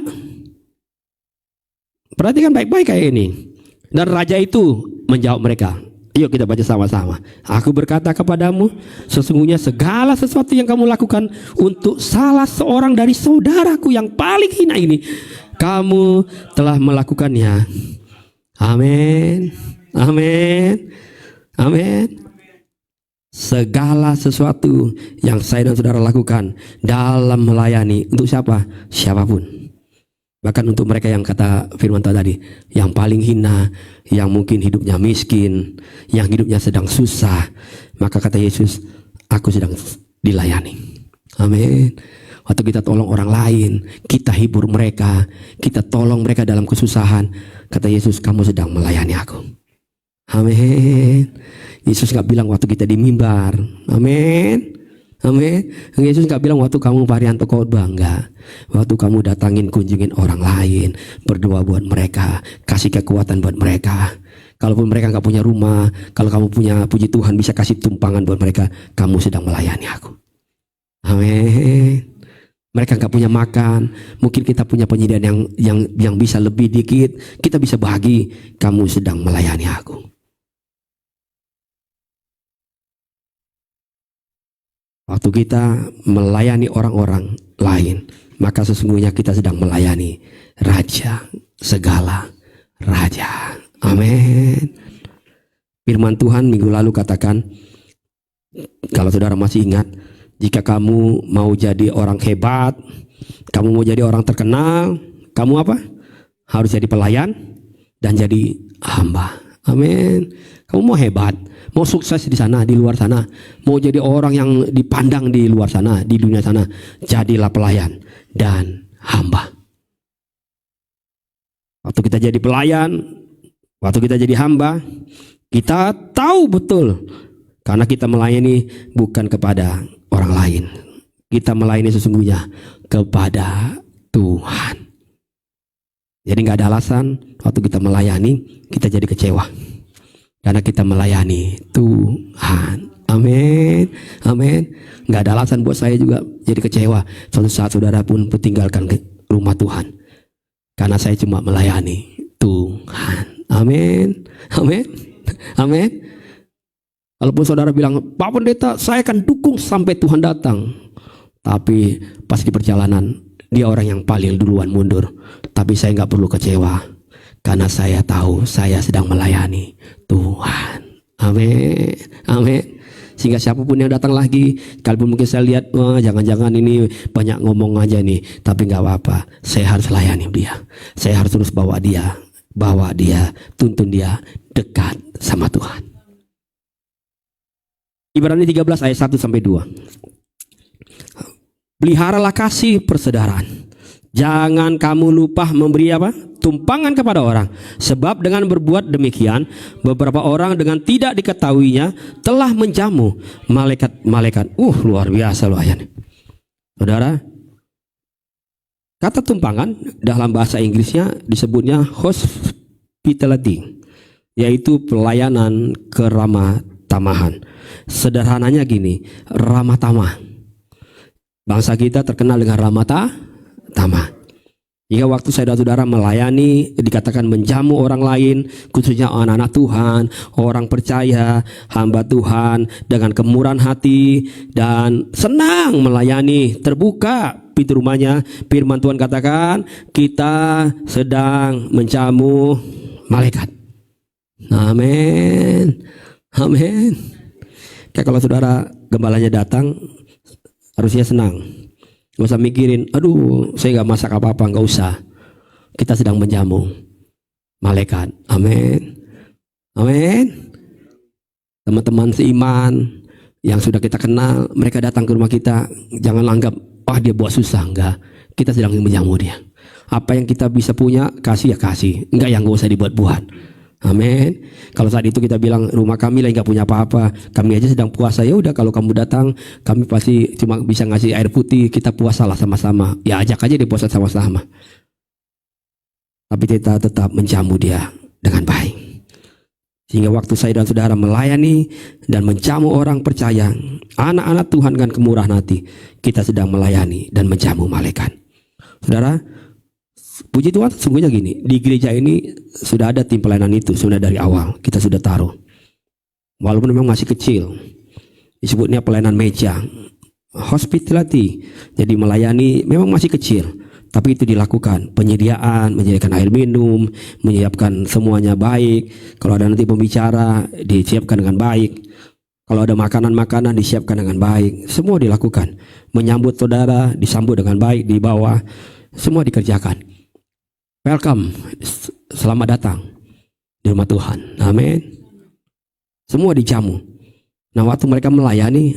[SPEAKER 1] Perhatikan baik-baik kayak ini. Dan raja itu menjawab mereka. Yuk kita baca sama-sama. Aku berkata kepadamu, sesungguhnya segala sesuatu yang kamu lakukan untuk salah seorang dari saudaraku yang paling hina ini, kamu telah melakukannya. Amin. Amin. Amin. Segala sesuatu yang saya dan saudara lakukan dalam melayani untuk siapa? Siapapun. Bahkan untuk mereka yang kata firman tadi, yang paling hina, yang mungkin hidupnya miskin, yang hidupnya sedang susah, maka kata Yesus, aku sedang dilayani. Amin. Waktu kita tolong orang lain, kita hibur mereka, kita tolong mereka dalam kesusahan, kata Yesus, kamu sedang melayani aku. Amin. Yesus gak bilang waktu kita di mimbar. Amin. Amin. Yesus gak bilang waktu kamu Parianto khotbah, enggak. Waktu kamu datangin, kunjungin orang lain, berdoa buat mereka, kasih kekuatan buat mereka. Kalaupun mereka gak punya rumah, kalau kamu punya, puji Tuhan, bisa kasih tumpangan buat mereka, kamu sedang melayani aku. Amin. Mereka nggak punya makan, mungkin kita punya penyediaan yang bisa lebih dikit, kita bisa bagi. Kamu sedang melayani aku. Waktu kita melayani orang-orang lain, maka sesungguhnya kita sedang melayani Raja segala raja. Amin. Firman Tuhan minggu lalu katakan, kalau saudara masih ingat, jika kamu mau jadi orang hebat, kamu mau jadi orang terkenal, kamu apa? Harus jadi pelayan dan jadi hamba. Amin. Kamu mau hebat, mau sukses di sana, di luar sana, mau jadi orang yang dipandang di luar sana, di dunia sana, jadilah pelayan dan hamba. Waktu kita jadi pelayan, waktu kita jadi hamba, kita tahu betul, karena kita melayani bukan kepada orang lain, kita melayani sesungguhnya kepada Tuhan. Jadi nggak ada alasan waktu kita melayani kita jadi kecewa, karena kita melayani Tuhan. Amin, amin. Nggak ada alasan buat saya juga jadi kecewa suatu saat saudara pun meninggalkan rumah Tuhan, karena saya cuma melayani Tuhan. Amin, amin, amin. Walaupun saudara bilang, Pak Pendeta, saya akan dukung sampai Tuhan datang. Tapi pas di perjalanan, dia orang yang paling duluan mundur. Tapi saya nggak perlu kecewa, karena saya tahu saya sedang melayani Tuhan. Amin, amin. Sehingga siapapun yang datang lagi, kalaupun mungkin saya lihat, wah jangan-jangan ini banyak ngomong aja nih. Tapi nggak apa-apa, saya harus layani dia. Saya harus terus bawa dia, tuntun dia dekat sama Tuhan. Ibrani 13 ayat 1 sampai 2. Peliharalah kasih persaudaraan. Jangan kamu lupa memberi apa? Tumpangan kepada orang. Sebab dengan berbuat demikian, beberapa orang dengan tidak diketahuinya telah menjamu malaikat-malaikat. Luar biasa loh ayat. Saudara, kata tumpangan dalam bahasa Inggrisnya disebutnya hospitality, yaitu pelayanan keramah tamahan. Sederhananya gini, ramah tamah. Bangsa kita terkenal dengan ramah tamah. Jika waktu saudara-saudara melayani, dikatakan menjamu orang lain, khususnya anak-anak Tuhan, orang percaya, hamba Tuhan, dengan kemurahan hati dan senang melayani, terbuka pintu rumahnya, firman Tuhan katakan, kita sedang menjamu malaikat. Amin, amin. Kayak kalau saudara gembalanya datang, harusnya senang. Gak usah mikirin, aduh saya gak masak apa-apa, gak usah. Kita sedang menjamu malaikat. Amin, amin. Teman-teman seiman yang sudah kita kenal, mereka datang ke rumah kita, jangan anggap, wah dia buat susah. Enggak, kita sedang menjamu dia. Apa yang kita bisa punya, kasih ya kasih. Enggak yang gak usah dibuat-buat. Amin. Kalau saat itu kita bilang rumah kami lagi nggak punya apa-apa, kami aja sedang puasa, ya udah kalau kamu datang, kami pasti cuma bisa ngasih air putih, kita puasalah sama-sama. Ya ajak aja dia puasa sama-sama. Tapi kita tetap menjamu dia dengan baik. Sehingga waktu saya dan saudara melayani dan menjamu orang percaya, anak-anak Tuhan dengan kemurahan hati, kita sedang melayani dan menjamu malaikat. Saudara, puji Tuhan, sungguhnya gini, di gereja ini sudah ada tim pelayanan itu, sudah dari awal kita sudah taruh. Walaupun memang masih kecil, disebutnya pelayanan meja, hospitality, jadi melayani memang masih kecil, tapi itu dilakukan, menyediakan air minum, menyiapkan semuanya baik. Kalau ada nanti pembicara, disiapkan dengan baik. Kalau ada makanan-makanan, disiapkan dengan baik. Semua dilakukan, menyambut saudara, disambut dengan baik di bawah, semua dikerjakan. Welcome, selamat datang di rumah Tuhan. Amin. Semua dijamu. Nah waktu mereka melayani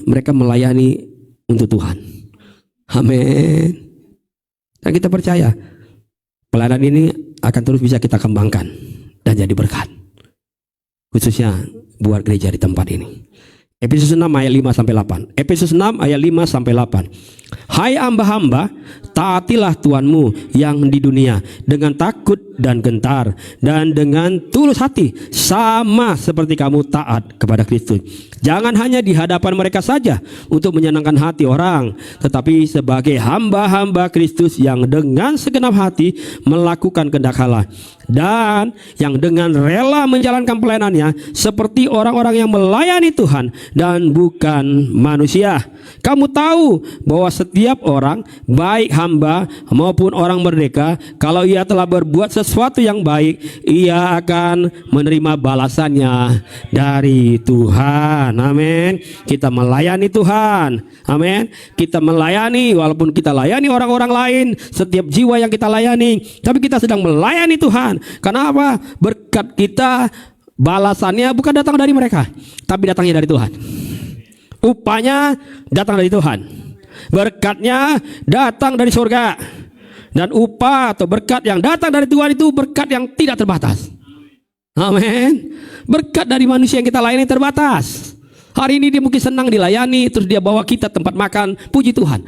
[SPEAKER 1] untuk Tuhan. Amin. Dan kita percaya pelayanan ini akan terus bisa kita kembangkan dan jadi berkat, khususnya buat gereja di tempat ini. Efesus 6 ayat 5 sampai 8. Efesus 6 ayat 5 sampai 8. Hai hamba-hamba, taatilah Tuhanmu yang di dunia dengan takut dan gentar dan dengan tulus hati, sama seperti kamu taat kepada Kristus. Jangan hanya di hadapan mereka saja untuk menyenangkan hati orang, tetapi sebagai hamba-hamba Kristus yang dengan segenap hati melakukan kehendak Allah, dan yang dengan rela menjalankan pelayanannya seperti orang-orang yang melayani Tuhan dan bukan manusia. Kamu tahu bahwa setiap orang, baik hamba maupun orang merdeka, kalau ia telah berbuat sesuatu yang baik, ia akan menerima balasannya dari Tuhan. Amin. Kita melayani Tuhan. Amin. Kita melayani, walaupun kita layani orang-orang lain, setiap jiwa yang kita layani, tapi kita sedang melayani Tuhan. Kenapa? Berkat kita, balasannya bukan datang dari mereka, tapi datangnya dari Tuhan. Upahnya datang dari Tuhan. Berkatnya datang dari surga. Dan upah atau berkat yang datang dari Tuhan itu berkat yang tidak terbatas. Amin. Berkat dari manusia yang kita layani terbatas. Hari ini dia mungkin senang dilayani, terus dia bawa kita tempat makan, puji Tuhan.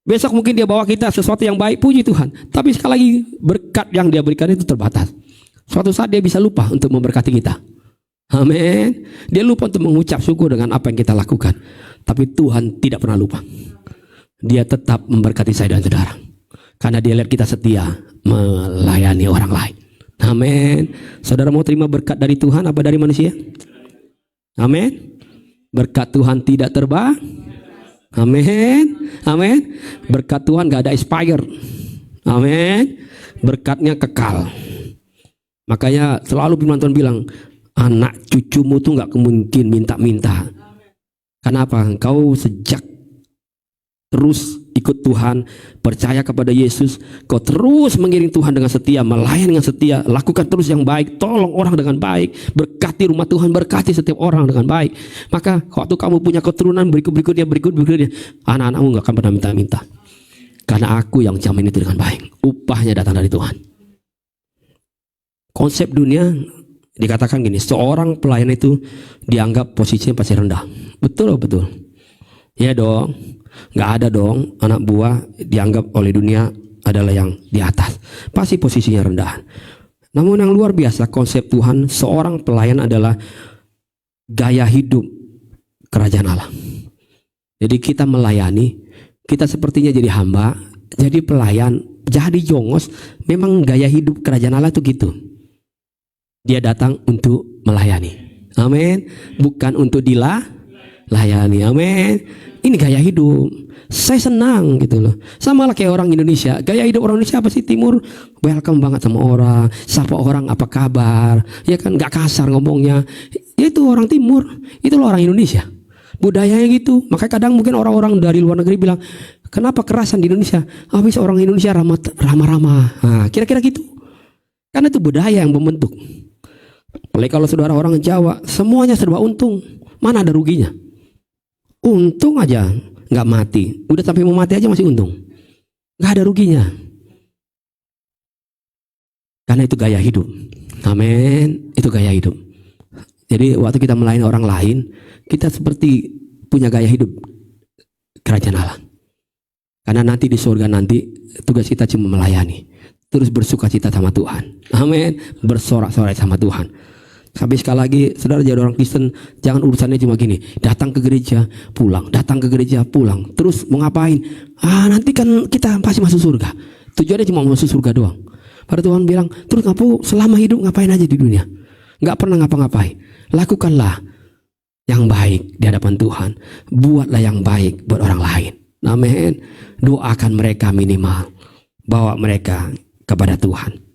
[SPEAKER 1] Besok mungkin dia bawa kita sesuatu yang baik, puji Tuhan. Tapi sekali lagi, berkat yang dia berikan itu terbatas. Suatu saat dia bisa lupa untuk memberkati kita. Amin. Dia lupa untuk mengucap syukur dengan apa yang kita lakukan. Tapi Tuhan tidak pernah lupa. Dia tetap memberkati saya dan saudara. Karena dia lihat kita setia melayani orang lain. Amin. Saudara mau terima berkat dari Tuhan apa dari manusia? Amin. Berkat Tuhan tidak terbang. Amin. Amin. Berkat Tuhan gak ada expire. Amin. Berkatnya kekal. Makanya selalu firman Tuhan bilang, anak cucumu tuh gak mungkin minta-minta. Kenapa? Engkau sejak terus ikut Tuhan, percaya kepada Yesus, kau terus mengiring Tuhan dengan setia, melayani dengan setia, lakukan terus yang baik, tolong orang dengan baik, berkati rumah Tuhan, berkati setiap orang dengan baik. Maka waktu kamu punya keturunan berikutnya, anak-anakmu gak akan pernah minta-minta. Karena aku yang jamin itu dengan baik. Upahnya datang dari Tuhan. Konsep dunia dikatakan gini, seorang pelayan itu dianggap posisinya pasti rendah. Betul. Ya dong. Gak ada dong anak buah dianggap oleh dunia adalah yang di atas. Pasti posisinya rendah. Namun yang luar biasa konsep Tuhan, seorang pelayan adalah gaya hidup kerajaan Allah. Jadi kita melayani, kita sepertinya jadi hamba, jadi pelayan, jadi jongos. Memang gaya hidup kerajaan Allah itu gitu. Dia datang untuk melayani. Amin. Bukan untuk dilayani. Amin. Ini gaya hidup. Saya senang gitu loh. Sama lah kayak orang Indonesia. Gaya hidup orang Indonesia apa sih? Timur welcome banget sama orang, sapa orang apa kabar, ya kan, gak kasar ngomongnya. Ya itu orang Timur. Itu loh orang Indonesia. Budayanya gitu. Makanya kadang mungkin orang-orang dari luar negeri bilang, kenapa kerasan di Indonesia? Habis orang Indonesia ramah-ramah. Nah, kira-kira gitu. Karena itu budaya yang membentuk. Apalagi kalau saudara orang Jawa, semuanya serba untung. Mana ada ruginya? Untung aja nggak mati, udah sampai mau mati aja masih untung, nggak ada ruginya. Karena itu gaya hidup. Amin. Itu gaya hidup. Jadi waktu kita melayani orang lain, kita seperti punya gaya hidup kerajaan Allah. Karena nanti di surga nanti tugas kita cuma melayani, terus bersukacita sama Tuhan. Amin. Bersorak-sorai sama Tuhan. Sampai sekali lagi, saudara jadi orang Kristen, jangan urusannya cuma gini, datang ke gereja, pulang, datang ke gereja, pulang. Terus mau ngapain? Nanti kan kita pasti masuk surga. Tujuannya cuma masuk surga doang. Pada Tuhan bilang, terus ngapain selama hidup ngapain aja di dunia? Gak pernah ngapa-ngapain. Lakukanlah yang baik di hadapan Tuhan. Buatlah yang baik buat orang lain. Amin. Doakan mereka minimal. Bawa mereka kepada Tuhan.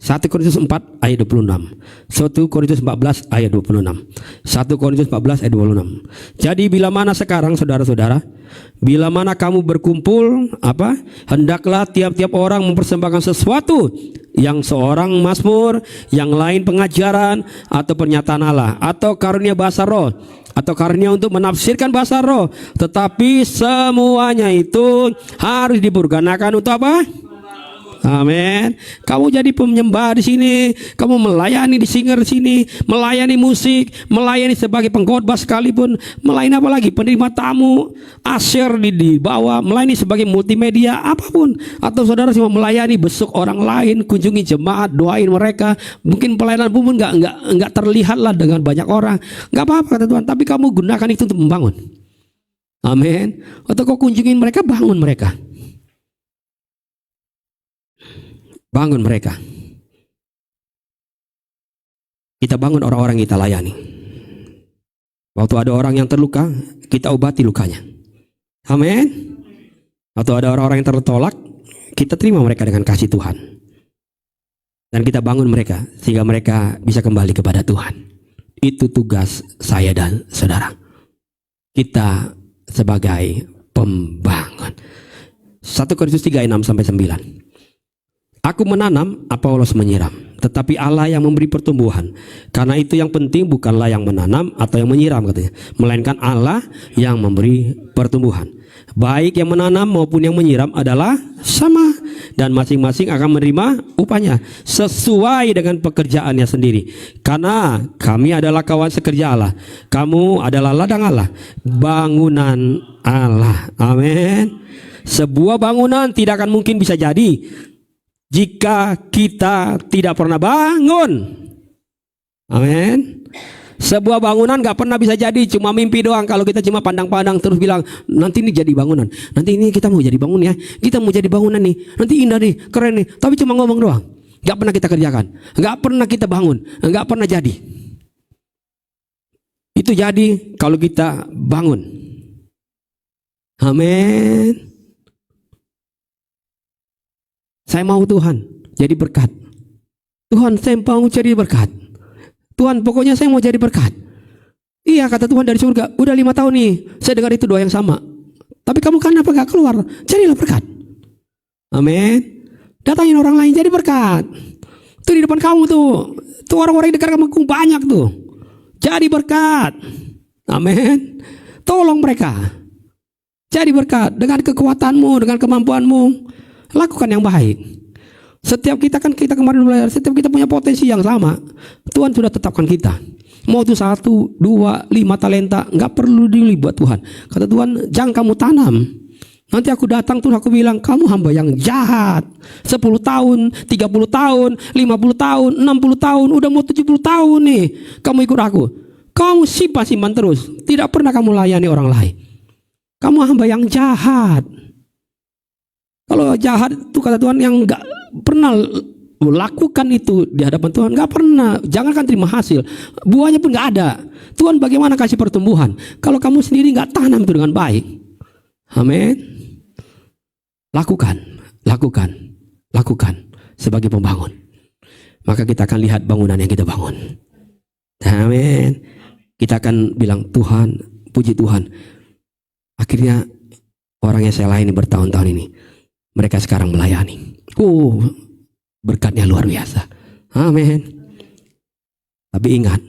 [SPEAKER 1] 1 Korintus 4 ayat 26. 1 Korintus 14 ayat 26. 1 Korintus 14 ayat 26. Jadi bila mana sekarang saudara-saudara, bila mana kamu berkumpul, hendaklah tiap-tiap orang mempersembahkan sesuatu, yang seorang mazmur, yang lain pengajaran atau pernyataan Allah, atau karunia bahasa roh, atau karunia untuk menafsirkan bahasa roh. Tetapi semuanya itu harus dipergunakan untuk apa? Amin. Kamu jadi penyembah di sini, kamu melayani di singer di sini, melayani musik, melayani sebagai pengkhotbah sekalipun, melayani apa lagi, penerima tamu, asyir di bawah, melayani sebagai multimedia apapun, atau saudara cuma melayani besuk orang lain, kunjungi jemaat, doain mereka. Mungkin pelayanan pun nggak terlihat lah dengan banyak orang, nggak apa-apa kata Tuhan. Tapi kamu gunakan itu untuk membangun. Amin. Atau kau kunjungin mereka, bangun mereka. Bangun mereka. Kita bangun orang-orang yang kita layani. Waktu ada orang yang terluka, kita obati lukanya. Amin. Atau ada orang-orang yang tertolak, kita terima mereka dengan kasih Tuhan. Dan kita bangun mereka sehingga mereka bisa kembali kepada Tuhan. Itu tugas saya dan saudara. Kita sebagai pembangun. 1 Korintus 3 ayat 6-9. Aku menanam, Apolos menyiram, tetapi Allah yang memberi pertumbuhan. Karena itu yang penting bukanlah yang menanam atau yang menyiram katanya, melainkan Allah yang memberi pertumbuhan. Baik yang menanam maupun yang menyiram adalah sama, dan masing-masing akan menerima upahnya sesuai dengan pekerjaannya sendiri. Karena kami adalah kawan sekerja Allah, kamu adalah ladang Allah, bangunan Allah. Amin. Sebuah bangunan tidak akan mungkin bisa jadi jika kita tidak pernah bangun. Amin. Sebuah bangunan gak pernah bisa jadi, cuma mimpi doang. Kalau kita cuma pandang-pandang terus bilang nanti ini jadi bangunan, nanti ini kita mau jadi bangun ya, kita mau jadi bangunan nih, nanti indah nih, keren nih, tapi cuma ngomong doang, gak pernah kita kerjakan, gak pernah kita bangun, gak pernah jadi. Itu jadi kalau kita bangun. Amin. Saya mau Tuhan jadi berkat. Tuhan, saya mau jadi berkat. Tuhan, pokoknya saya mau jadi berkat. Iya, kata Tuhan dari surga, udah 5 tahun nih saya dengar itu doa yang sama. Tapi kamu kenapa gak keluar? Jadilah berkat. Amin. Datangin orang lain jadi berkat. Tuh di depan kamu tuh orang-orang yang dekat kamu banyak tuh. Jadi berkat. Amin. Tolong mereka. Jadi berkat dengan kekuatanmu, dengan kemampuanmu. Lakukan yang baik. Setiap kita kemarin belajar, setiap kita punya potensi yang sama. Tuhan sudah tetapkan kita. Mau itu 1, 2, 5 talenta, nggak perlu dibeli buat Tuhan. Kata Tuhan, jangan kamu tanam. Nanti aku datang terus aku bilang, kamu hamba yang jahat. 10 tahun, 30 tahun, 50 tahun, 60 tahun, udah mau 70 tahun nih. Kamu ikut aku. Kamu simpan terus. Tidak pernah kamu layani orang lain. Kamu hamba yang jahat. Kalau jahat itu kata Tuhan yang nggak pernah lakukan itu di hadapan Tuhan, nggak pernah. Jangankan terima hasil, buahnya pun nggak ada. Tuhan bagaimana kasih pertumbuhan kalau kamu sendiri nggak tanam itu dengan baik? Amin. Lakukan sebagai pembangun. Maka kita akan lihat bangunan yang kita bangun. Amin. Kita akan bilang, Tuhan, puji Tuhan. Akhirnya orang yang saya layani bertahun-tahun ini, mereka sekarang melayani. Berkatnya luar biasa. Amin. Tapi ingat,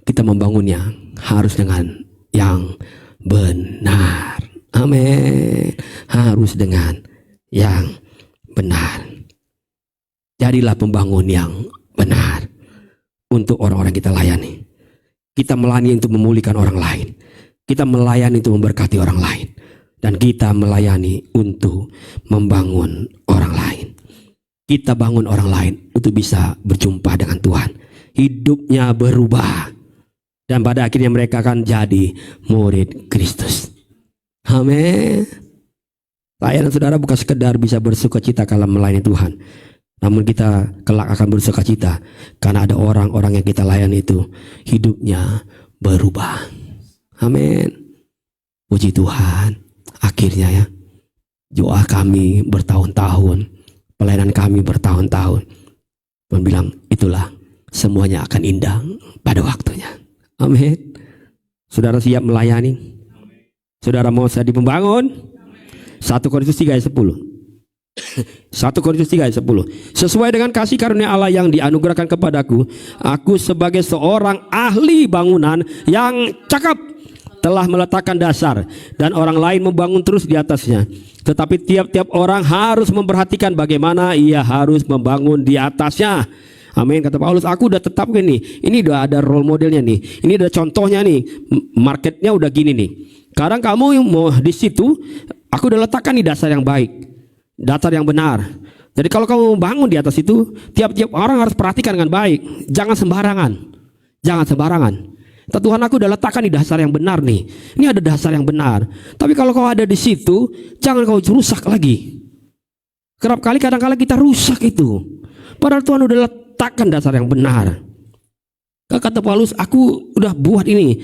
[SPEAKER 1] kita membangunnya harus dengan yang benar. Amin. Harus dengan yang benar. Jadilah pembangun yang benar untuk orang-orang kita layani. Kita melayani untuk memulihkan orang lain. Kita melayani untuk memberkati orang lain. Dan kita melayani untuk membangun orang lain. Kita bangun orang lain untuk bisa berjumpa dengan Tuhan. Hidupnya berubah. Dan pada akhirnya mereka akan jadi murid Kristus. Amin. Saya dan saudara bukan sekedar bisa bersukacita kalau melayani Tuhan. Namun kita kelak akan bersukacita karena ada orang-orang yang kita layani itu hidupnya berubah. Amin. Puji Tuhan. Akhirnya ya, doa kami bertahun-tahun, pelayanan kami bertahun-tahun. Tuhan bilang, itulah semuanya akan indah pada waktunya. Amin. Saudara siap melayani? Saudara mau jadi pembangun? 1 Korintus 3 ayat 10. 1 Korintus 3 ayat 10. Sesuai dengan kasih karunia Allah yang dianugerahkan kepadaku, aku sebagai seorang ahli bangunan yang cakap telah meletakkan dasar dan orang lain membangun terus di atasnya. Tetapi tiap-tiap orang harus memperhatikan bagaimana ia harus membangun di atasnya. Amin. Kata Paulus, aku udah tetapkan nih. Ini udah ada role modelnya nih. Ini udah contohnya nih. Marketnya udah gini nih. Sekarang kamu mau di situ, aku udah letakkan nih dasar yang baik, dasar yang benar. Jadi kalau kamu bangun di atas itu, tiap-tiap orang harus perhatikan dengan baik. Jangan sembarangan. Jangan sembarangan. Tuhan, aku udah letakkan di dasar yang benar nih. Ini ada dasar yang benar. Tapi kalau kau ada di situ, jangan kau rusak lagi. Kerap kali kadang-kala kita rusak itu. Padahal Tuhan udah letakkan dasar yang benar. Kata Paulus, aku udah buat ini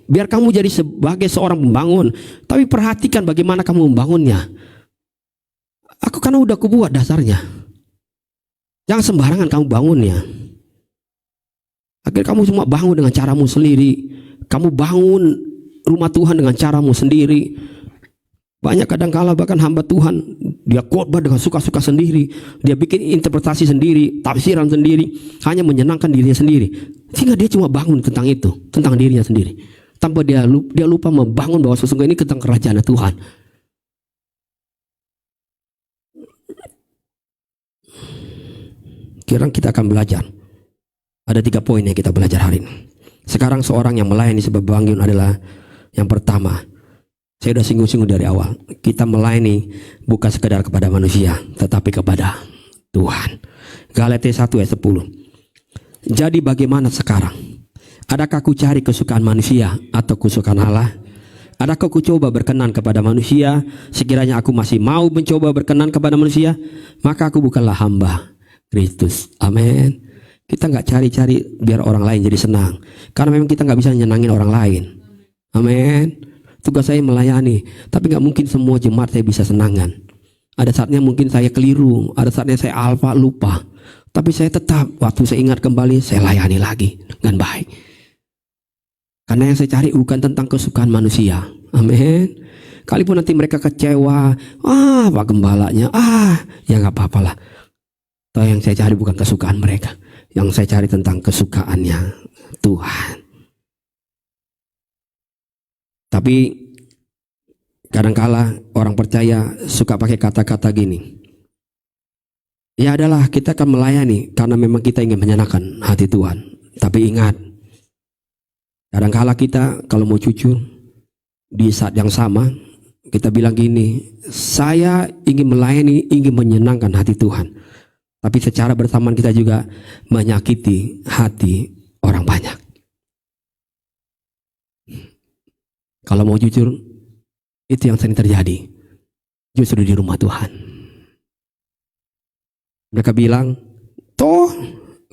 [SPEAKER 1] biar kamu jadi sebagai seorang pembangun. Tapi perhatikan bagaimana kamu membangunnya. Aku karena udah kubuat dasarnya. Jangan sembarangan kamu bangunnya. Akhirnya kamu cuma bangun dengan caramu sendiri. Kamu bangun rumah Tuhan dengan caramu sendiri. Banyak kadang-kala bahkan hamba Tuhan, dia khotbah dengan suka-suka sendiri. Dia bikin interpretasi sendiri, tafsiran sendiri, hanya menyenangkan dirinya sendiri. Sehingga dia cuma bangun tentang itu, tentang dirinya sendiri. Tanpa dia lupa membangun bahwa sesungguhnya ini tentang kerajaan Tuhan. Sekarang kita akan belajar. Ada 3 poin yang kita belajar hari ini. Sekarang seorang yang melayani sebab bangun adalah yang pertama. Saya sudah singgung-singgung dari awal. Kita melayani bukan sekedar kepada manusia, tetapi kepada Tuhan. Galatia 1 ayat 10. Jadi bagaimana sekarang? Adakah ku cari kesukaan manusia atau kesukaan Allah? Adakah ku coba berkenan kepada manusia? Sekiranya aku masih mau mencoba berkenan kepada manusia, maka aku bukanlah hamba Kristus. Amin. Kita nggak cari-cari biar orang lain jadi senang, karena memang kita nggak bisa nyenangin orang lain. Amin. Tugas saya melayani, tapi nggak mungkin semua jemaat saya bisa senangan. Ada saatnya mungkin saya keliru, ada saatnya saya lupa. Tapi saya tetap waktu saya ingat kembali, saya layani lagi dengan baik. Karena yang saya cari bukan tentang kesukaan manusia. Amin. Kalaupun nanti mereka kecewa, Pak gembalanya, ya nggak apa-apalah. Toh yang saya cari bukan kesukaan mereka. Yang saya cari tentang kesukaannya Tuhan. Tapi kadangkala orang percaya suka pakai kata-kata gini. Ya adalah kita akan melayani karena memang kita ingin menyenangkan hati Tuhan. Tapi ingat, kadangkala kita kalau mau jujur di saat yang sama kita bilang gini, saya ingin melayani, ingin menyenangkan hati Tuhan. Tapi secara bersamaan kita juga menyakiti hati orang banyak. Kalau mau jujur, itu yang sering terjadi justru di rumah Tuhan. Mereka bilang, toh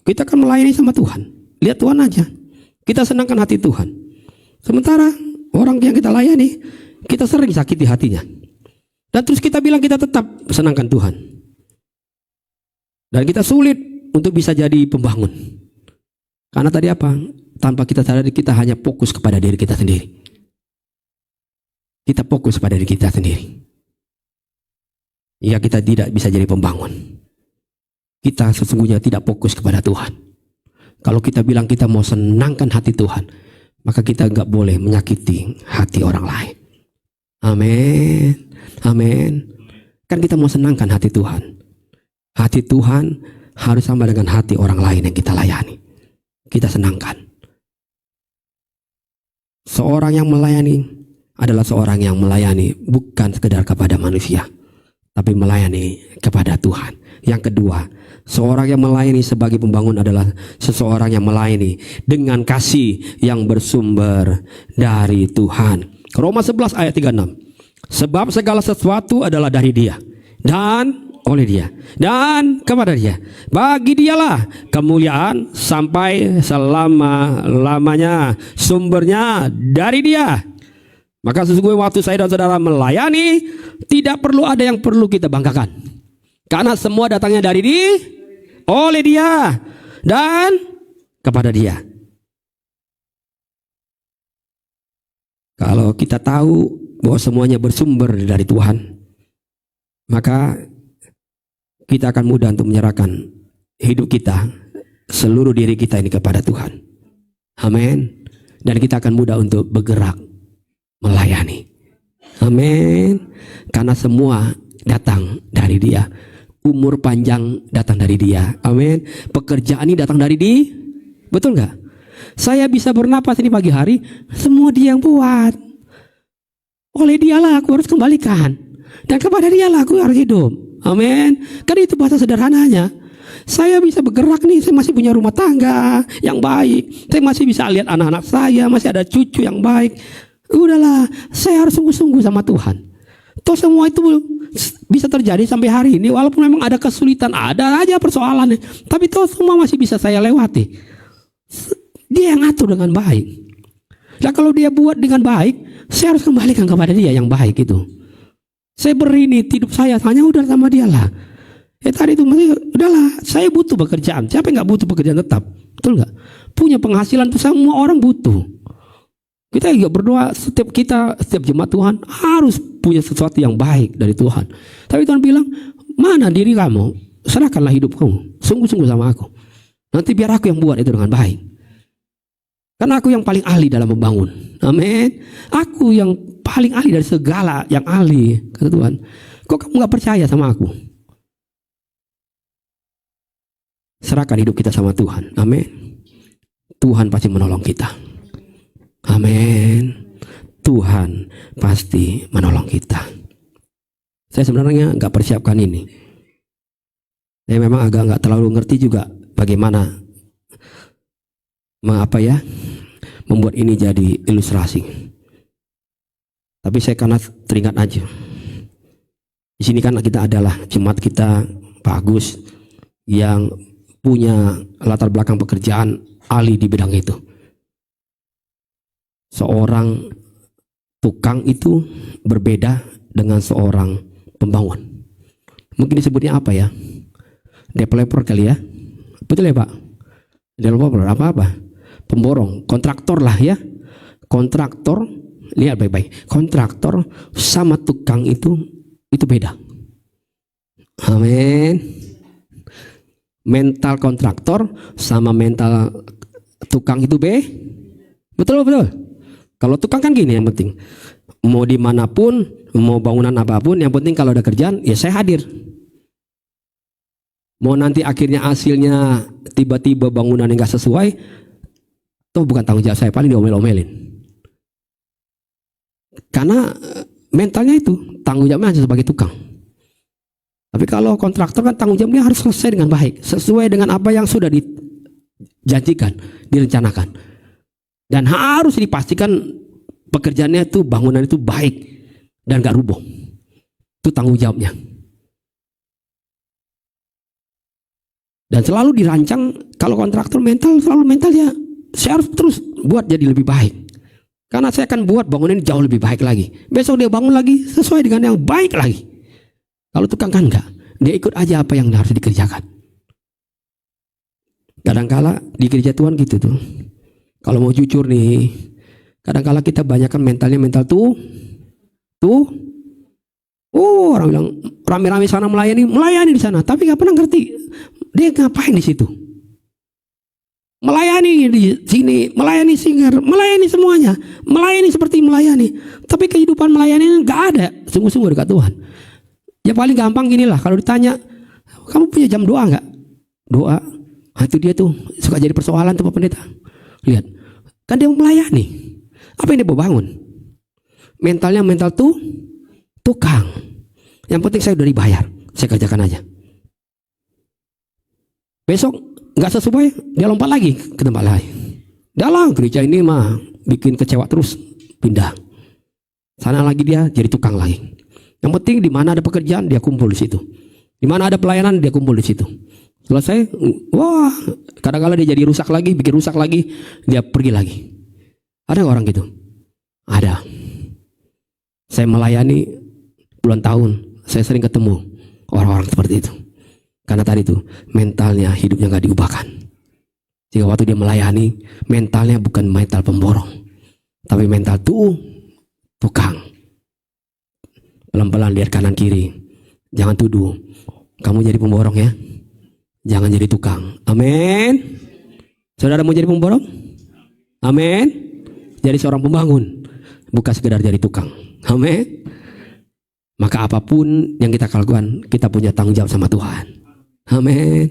[SPEAKER 1] kita kan melayani sama Tuhan. Lihat Tuhan aja, kita senangkan hati Tuhan. Sementara orang yang kita layani, kita sering sakiti hatinya. Dan terus kita bilang kita tetap senangkan Tuhan. Dan kita sulit untuk bisa jadi pembangun. Karena tadi apa? Tanpa kita sadari kita hanya fokus kepada diri kita sendiri. Kita fokus pada diri kita sendiri. Ya kita tidak bisa jadi pembangun. Kita sesungguhnya tidak fokus kepada Tuhan. Kalau kita bilang kita mau senangkan hati Tuhan, maka kita nggak boleh menyakiti hati orang lain. Amin. Amin. Kan kita mau senangkan hati Tuhan. Hati Tuhan harus sama dengan hati orang lain yang kita layani. Kita senangkan. Seorang yang melayani adalah seorang yang melayani bukan sekedar kepada manusia, tapi melayani kepada Tuhan. Yang kedua, seorang yang melayani sebagai pembangun adalah seseorang yang melayani dengan kasih yang bersumber dari Tuhan. Roma 11 ayat 36. Sebab segala sesuatu adalah dari Dia dan oleh Dia dan kepada Dia. Bagi Dialah kemuliaan sampai selama-lamanya. Sumbernya dari Dia. Maka sesungguhnya waktu saya dan saudara melayani, tidak perlu ada yang perlu kita banggakan. Karena semua datangnya dari oleh Dia dan kepada Dia. Kalau kita tahu bahwa semuanya bersumber dari Tuhan, maka kita akan mudah untuk menyerahkan hidup kita, seluruh diri kita ini kepada Tuhan. Amin. Dan kita akan mudah untuk bergerak melayani. Amin. Karena semua datang dari Dia. Umur panjang datang dari Dia. Amin. Pekerjaan ini datang dari Dia. Betul nggak? Saya bisa bernapas ini pagi hari, semua Dia yang buat. Oleh Dialah aku harus kembalikan, dan kepada Dialah aku harus hidup. Amin. Kan itu bahasa sederhananya. Saya bisa bergerak nih, saya masih punya rumah tangga yang baik, saya masih bisa lihat anak-anak saya, masih ada cucu yang baik. Udahlah, saya harus sungguh-sungguh sama Tuhan. Toh semua itu bisa terjadi sampai hari ini, walaupun memang ada kesulitan, ada aja persoalannya, tapi toh semua masih bisa saya lewati. Dia yang ngatur dengan baik. Nah kalau Dia buat dengan baik, saya harus kembalikan kepada Dia yang baik itu. Saya beri ini hidup saya, hanya udah sama Dia lah. Tadi itu masih udahlah, saya butuh pekerjaan. Siapa yang nggak butuh pekerjaan tetap? Betul nggak? Punya penghasilan itu semua orang butuh. Kita juga berdoa setiap jemaat Tuhan harus punya sesuatu yang baik dari Tuhan. Tapi Tuhan bilang, mana diri kamu? Serahkanlah hidup kamu, sungguh-sungguh sama aku. Nanti biar aku yang buat itu dengan baik. Karena aku yang paling ahli dalam membangun. Amin. Aku yang paling ahli dari segala yang ahli, kata Tuhan. Kok kamu gak percaya sama aku? Serahkan hidup kita sama Tuhan. Amin. Tuhan pasti menolong kita. Amin. Tuhan pasti menolong kita. Saya sebenarnya gak persiapkan ini. Saya memang agak gak terlalu ngerti juga bagaimana membuat ini jadi ilustrasi. Tapi saya karena teringat aja. Di sini kan kita adalah jemaat kita Pak Agus yang punya latar belakang pekerjaan ahli di bidang itu. Seorang tukang itu berbeda dengan seorang pembangun. Mungkin disebutnya apa ya? Developer kali ya? Betul ya Pak? Developer apa-apa? Pemborong, kontraktor lah ya. Kontraktor, lihat baik-baik. Kontraktor sama tukang itu beda. Amin. Mental kontraktor sama mental tukang itu betul. Kalau tukang kan gini, yang penting mau dimanapun, mau bangunan apapun, yang penting kalau ada kerjaan ya saya hadir. Mau nanti akhirnya hasilnya tiba-tiba bangunan yang gak sesuai, toh bukan tanggung jawab saya, paling diomel-omelin. Karena mentalnya itu tanggung jawabnya hanya sebagai tukang. Tapi kalau kontraktor kan tanggung jawabnya harus selesai dengan baik, sesuai dengan apa yang sudah dijanjikan, direncanakan. Dan harus dipastikan pekerjaannya itu, bangunan itu baik dan gak rubuh. Itu tanggung jawabnya. Dan selalu dirancang, kalau kontraktor selalu mental ya, saya harus terus buat jadi lebih baik. Karena saya akan buat bangunan ini jauh lebih baik lagi. Besok dia bangun lagi sesuai dengan yang baik lagi. Kalau tukang kan enggak, dia ikut aja apa yang harus dikerjakan. Kadangkala di gereja Tuhan gitu tuh. Kalau mau jujur nih, kadangkala kita banyakkan mental tuh. Orang bilang rame-rame sana melayani di sana, tapi nggak pernah ngerti dia ngapain di situ. Melayani di sini, melayani singer, melayani semuanya, melayani seperti melayani. Tapi kehidupan melayani nggak ada, sungguh-sungguh dekat Tuhan. Ya paling gampang gini lah, kalau ditanya, kamu punya jam doa nggak? Doa, itu dia tuh suka jadi persoalan tuh Pak Pendeta. Lihat, kan dia melayani. Apa yang dia mau bangun? Mentalnya mental tukang. Yang penting saya udah dibayar, saya kerjakan aja. Besok nggak sesuai, dia lompat lagi ke tempat lain. Dalam gereja ini mah bikin kecewa terus, pindah. Sana lagi dia jadi tukang lagi. Yang penting di mana ada pekerjaan dia kumpul di situ. Di mana ada pelayanan dia kumpul di situ. Selesai, wah, kadang-kadang dia jadi rusak lagi, bikin rusak lagi, dia pergi lagi. Ada nggak orang gitu? Ada. Saya melayani puluhan tahun, saya sering ketemu orang-orang seperti itu. Karena tadi itu mentalnya, hidupnya gak diubahkan. Jika waktu dia melayani, mentalnya bukan mental pemborong, tapi mental tukang. Pelan-pelan lihat kanan kiri, jangan tuduh kamu jadi pemborong ya, jangan jadi tukang. Amin. Saudara mau jadi pemborong? Amin. Jadi seorang pembangun. bukan sekedar jadi tukang. Amin. Maka apapun yang kita lakukan, kita punya tanggung jawab sama Tuhan. Amin.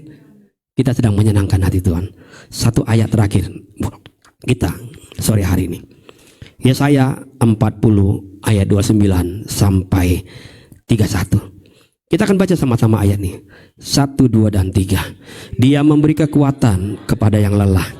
[SPEAKER 1] Kita sedang menyenangkan hati Tuhan. Satu ayat terakhir kita sore hari ini. Yesaya 40 ayat 29 sampai 31. Kita akan baca sama-sama ayat ini. 1, 2, dan 3. Dia memberi kekuatan kepada yang lelah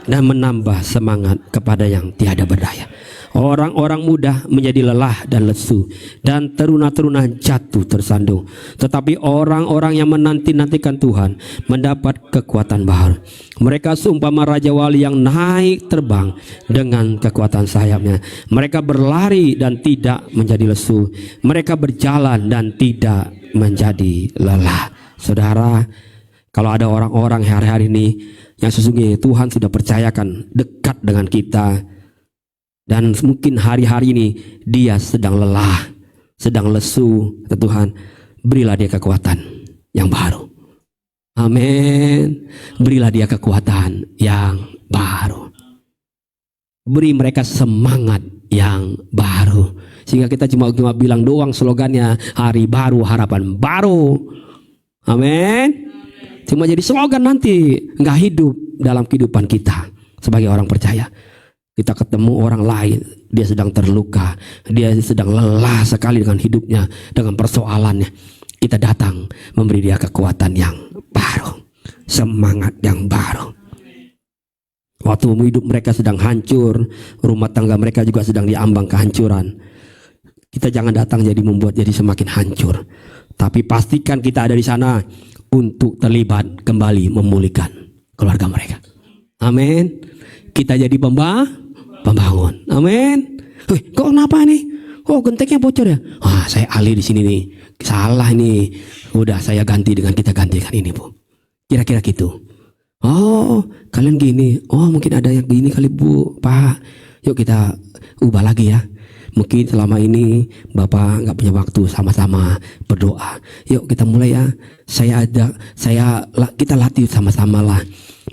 [SPEAKER 1] dan menambah semangat kepada yang tiada berdaya. Orang-orang muda menjadi lelah dan lesu, dan teruna-teruna jatuh tersandung. Tetapi orang-orang yang menanti-nantikan Tuhan mendapat kekuatan baru. Mereka seumpama raja wali yang naik terbang dengan kekuatan sayapnya. Mereka berlari dan tidak menjadi lesu. Mereka berjalan dan tidak menjadi lelah. Saudara, kalau ada orang-orang hari-hari ini yang sesungguhnya Tuhan sudah percayakan dekat dengan kita, dan mungkin hari-hari ini dia sedang lelah, sedang lesu, Tuhan, berilah dia kekuatan yang baru. Amin. Berilah dia kekuatan yang baru. Beri mereka semangat yang baru. Sehingga kita cuma bilang doang slogannya, hari baru, harapan baru. Amin. Cuma jadi slogan nanti, nggak hidup dalam kehidupan kita sebagai orang percaya. Kita ketemu orang lain, dia sedang terluka, dia sedang lelah sekali dengan hidupnya, dengan persoalannya. Kita datang memberi dia kekuatan yang baru, semangat yang baru. Waktu hidup mereka sedang hancur, rumah tangga mereka juga sedang diambang kehancuran. Kita jangan datang jadi membuat jadi semakin hancur, tapi pastikan kita ada di sana untuk terlibat kembali memulihkan keluarga mereka. Amin. Kita jadi pembangun. Amin. Kok kenapa nih? Oh, gentengnya bocor ya? Saya ahli di sini nih. Salah nih. Udah saya ganti dengan kita gantikan ini, Bu. Kira-kira gitu. Oh, kalian gini. Oh, mungkin ada yang gini kali, Bu. Pak, yuk kita ubah lagi ya. Mungkin selama ini Bapak nggak punya waktu sama-sama berdoa. Yuk kita mulai ya. Kita latih sama-sama lah.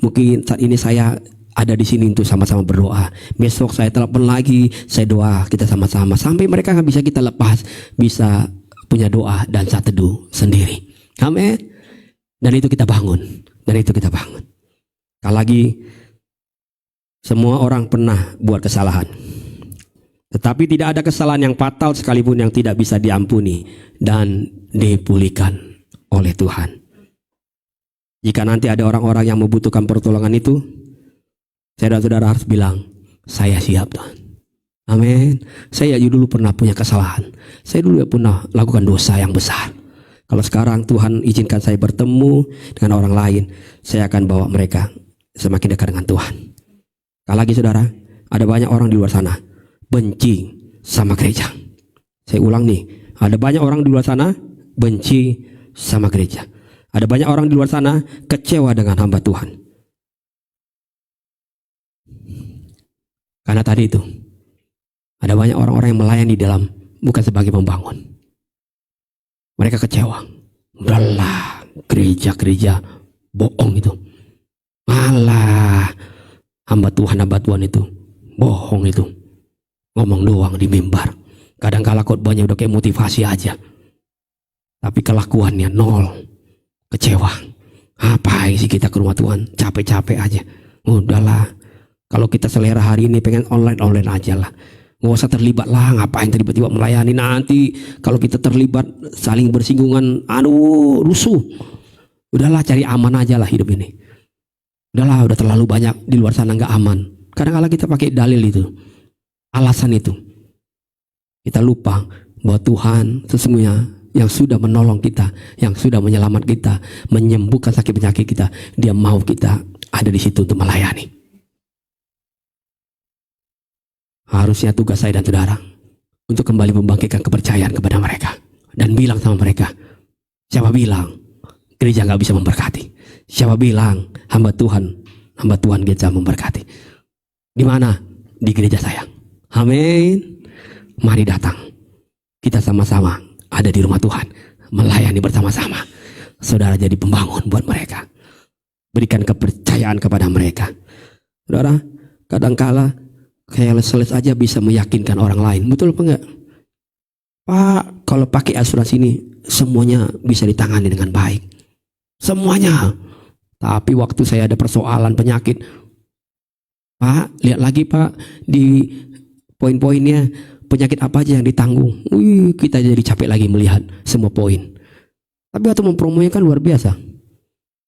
[SPEAKER 1] Mungkin saat ini saya ada di sini untuk sama-sama berdoa. Besok saya telepon lagi, saya doa kita sama-sama sampai mereka nggak bisa kita lepas, bisa punya doa dan saat teduh sendiri. Amin. Dan itu kita bangun. Sekali lagi, semua orang pernah buat kesalahan. Tetapi tidak ada kesalahan yang fatal sekalipun yang tidak bisa diampuni dan dipulihkan oleh Tuhan. Jika nanti ada orang-orang yang membutuhkan pertolongan itu, saya dan saudara harus bilang, saya siap Tuhan. Amin. Saya dulu pernah punya kesalahan. Saya dulu pernah lakukan dosa yang besar. Kalau sekarang Tuhan izinkan saya bertemu dengan orang lain, saya akan bawa mereka semakin dekat dengan Tuhan. Sekali lagi saudara, ada banyak orang di luar sana benci sama gereja. Saya ulang nih, ada banyak orang di luar sana benci sama gereja. Ada banyak orang di luar sana kecewa dengan hamba Tuhan. Karena tadi itu, ada banyak orang-orang yang melayani dalam bukan sebagai pembangun. Mereka kecewa. Udahlah, gereja-gereja bohong itu. Alah, hamba Tuhan itu bohong itu. Ngomong doang di mimbar. Kadang-kala khotbahnya udah kayak motivasi aja, tapi kelakuannya nol. Kecewa. Apa sih kita ke rumah Tuhan? Capek-capek aja. Udahlah, kalau kita selera hari ini pengen online aja lah. Nggak usah terlibat lah. Ngapain terlibat melayani? Nanti kalau kita terlibat saling bersinggungan, rusuh. Udahlah, cari aman aja lah hidup ini. Udahlah, udah terlalu banyak di luar sana nggak aman. Kadang-kala kita pakai dalil itu, alasan itu. Kita lupa bahwa Tuhan sesungguhnya yang sudah menolong kita, yang sudah menyelamat kita, menyembuhkan sakit penyakit kita. Dia mau kita ada di situ untuk melayani. Harusnya tugas saya dan saudara untuk kembali membangkitkan kepercayaan kepada mereka dan bilang sama mereka, siapa bilang gereja nggak bisa memberkati? Siapa bilang hamba Tuhan gereja memberkati? Di mana? Di gereja saya. Amin. Mari datang. Kita sama-sama ada di rumah Tuhan, melayani bersama-sama. Saudara jadi pembangun buat mereka. Berikan kepercayaan kepada mereka. Saudara, kadangkala careless aja bisa meyakinkan orang lain. Betul apa enggak? Pak, kalau pakai asuransi ini semuanya bisa ditangani dengan baik. Semuanya. Tapi waktu saya ada persoalan penyakit, Pak, lihat lagi Pak di poin-poinnya, penyakit apa aja yang ditanggung. Kita jadi capek lagi melihat semua poin. Tapi waktu mempromonya kan luar biasa.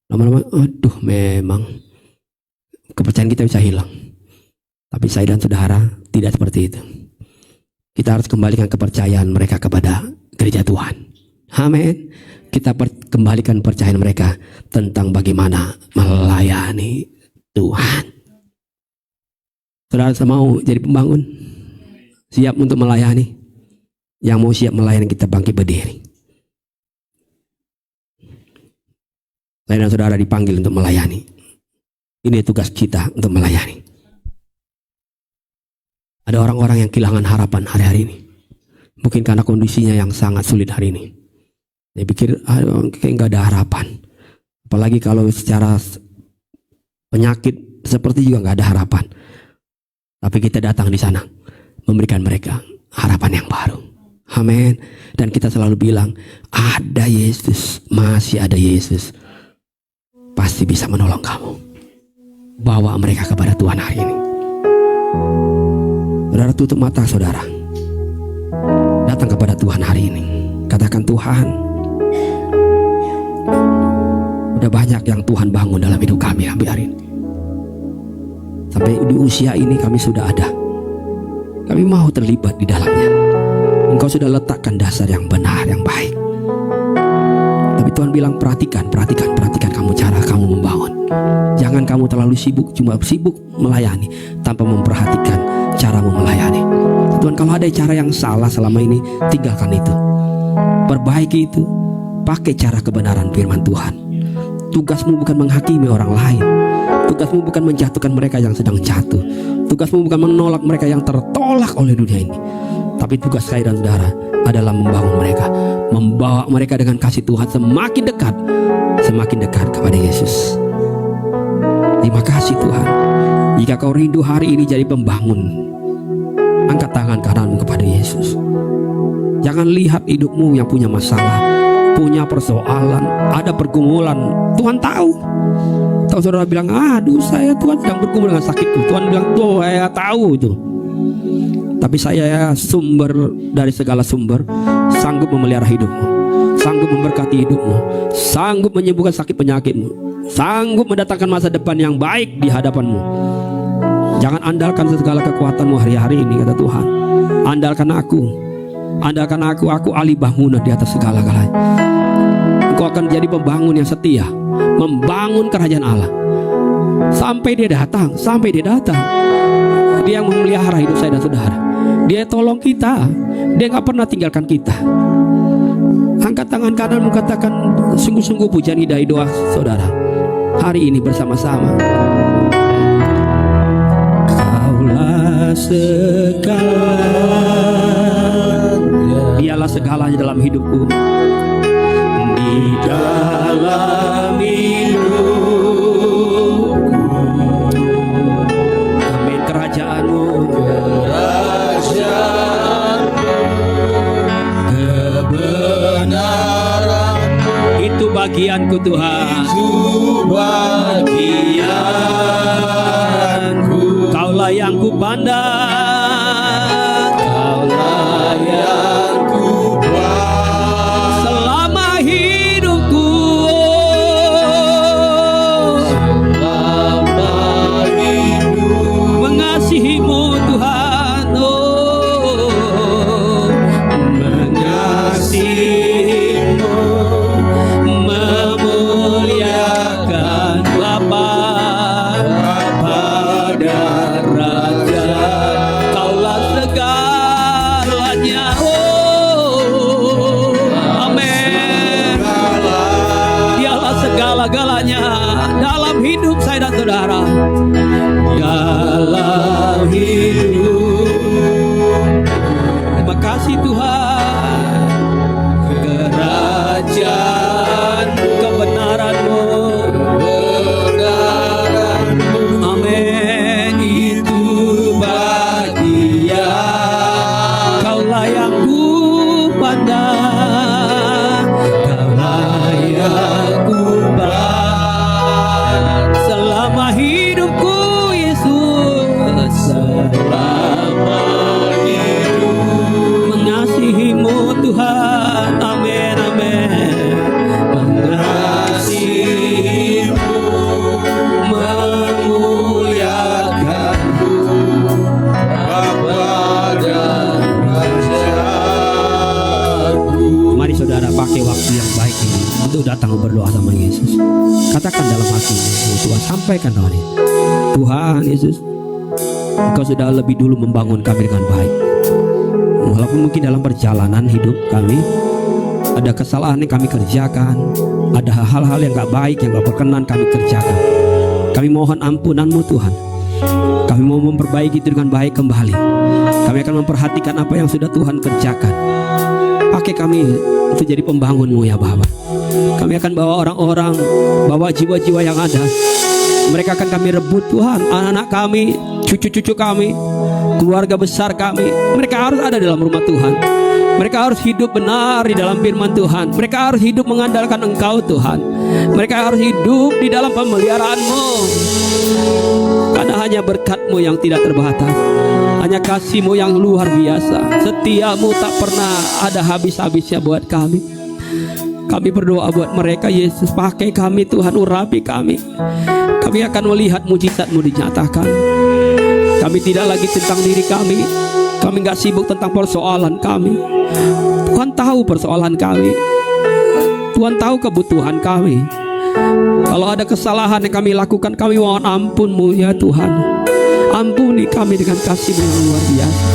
[SPEAKER 1] Lama-lama, aduh memang kepercayaan kita bisa hilang. Tapi saya dan saudara tidak seperti itu. Kita harus kembalikan kepercayaan mereka kepada gereja Tuhan. Amin. Kita kembalikan percayaan mereka tentang bagaimana melayani Tuhan. Saudara mau jadi pembangun? Siap untuk melayani? Yang mau siap melayani kita bangkit berdiri. Saya dan saudara dipanggil untuk melayani. Ini tugas kita untuk melayani. Ada orang-orang yang kehilangan harapan hari-hari ini. Mungkin karena kondisinya yang sangat sulit hari ini. Dia pikir kayak nggak ada harapan. Apalagi kalau secara penyakit seperti juga nggak ada harapan. Tapi kita datang di sana memberikan mereka harapan yang baru. Amin. Dan kita selalu bilang ada Yesus, masih ada Yesus. Pasti bisa menolong kamu. Bawa mereka kepada Tuhan hari ini. Saudara, tutup mata saudara. Datang kepada Tuhan hari ini. Katakan, Tuhan, udah banyak yang Tuhan bangun dalam hidup kami hari ini. Sampai di usia ini kami sudah ada. Kami mau terlibat di dalamnya. Engkau sudah letakkan dasar yang benar, yang baik. Tapi Tuhan bilang perhatikan kamu cara kamu membangun. Jangan kamu terlalu sibuk, cuma sibuk melayani tanpa memperhatikan caramu melayani. Tuhan, kalau ada cara yang salah selama ini, tinggalkan itu. Perbaiki itu. Pakai cara kebenaran firman Tuhan. Tugasmu bukan menghakimi orang lain. Tugasmu bukan menjatuhkan mereka yang sedang jatuh. Tugasmu bukan menolak mereka yang tertolak oleh dunia ini. Tapi tugas saya dan saudara adalah membangun mereka, membawa mereka dengan kasih Tuhan semakin dekat kepada Yesus. Terima kasih Tuhan. Jika kau rindu hari ini jadi pembangun, angkat tangan kananmu kepada Yesus. Jangan lihat hidupmu yang punya masalah, punya persoalan, ada pergumulan. Tuhan tahu. Tahu saudara bilang, aduh saya Tuhan sedang bergumul dengan sakitku. Tuhan bilang, tuh saya tahu itu. Tapi saya sumber dari segala sumber, sanggup memelihara hidupmu, sanggup memberkati hidupmu, sanggup menyembuhkan sakit penyakitmu, sanggup mendatangkan masa depan yang baik di hadapanmu. Jangan andalkan segala kekuatanmu hari-hari ini, kata Tuhan. Andalkan aku, aku ahli bangunan di atas segala-galanya. Engkau akan jadi pembangun yang setia, membangun kerajaan Allah sampai dia datang. Dia yang memelihara hidup saya dan saudara. Dia tolong kita. Dia gak pernah tinggalkan kita. Angkat tangan kananmu, katakan sungguh-sungguh pujian idai doa saudara hari ini bersama-sama. Kaulah segalanya, dialah segalanya dalam hidupku. Di dalam hidupku, amin. Kerajaanmu, kebenaran, itu bagianku Tuhan, itu bagianku. Kaulah yang ku pandang, kaulah yang ku pandang selama hidupku, mengasihimu Tuhan, mengasihimu, memuliakan Bapa dan Raja. Kaulah segalanya, amin. Dialah segala-galanya dalam hidup saya dan saudara, dalam hidup. Terima kasih Tuhan. Kerajaan kebenaran-Mu, amin. Itu datang berdoa sama Yesus. Katakan dalam hatimu, oh Tuhan, sampaikan doa ini. Tuhan Yesus, Engkau sudah lebih dulu membangun kami dengan baik. Walaupun mungkin dalam perjalanan hidup kami ada kesalahan yang kami kerjakan, ada hal-hal yang gak baik, yang gak berkenan kami kerjakan. Kami mohon ampunan-Mu Tuhan. Kami mau memperbaiki itu dengan baik kembali. Kami akan memperhatikan apa yang sudah Tuhan kerjakan. Pakai kami untuk jadi pembangun-Mu ya Bapa. Kami akan bawa orang-orang, bawa jiwa-jiwa yang ada. Mereka akan kami rebut Tuhan. Anak-anak kami, cucu-cucu kami, keluarga besar kami, mereka harus ada dalam rumah Tuhan. Mereka harus hidup benar di dalam firman Tuhan. Mereka harus hidup mengandalkan Engkau Tuhan. Mereka harus hidup di dalam pemeliharaan-Mu. Karena hanya berkat-Mu yang tidak terbatas, hanya kasih-Mu yang luar biasa. Setia-Mu tak pernah ada habis-habisnya buat kami. Kami berdoa buat mereka Yesus. Pakai kami Tuhan, urapi kami. Kami akan melihat mujizat-Mu dinyatakan. Kami tidak lagi tentang diri kami. Kami gak sibuk tentang persoalan kami. Tuhan tahu persoalan kami. Tuhan tahu kebutuhan kami. Kalau ada kesalahan yang kami lakukan, kami mohon ampun-Mu ya Tuhan. Ampuni kami dengan kasih-Mu yang luar biasa.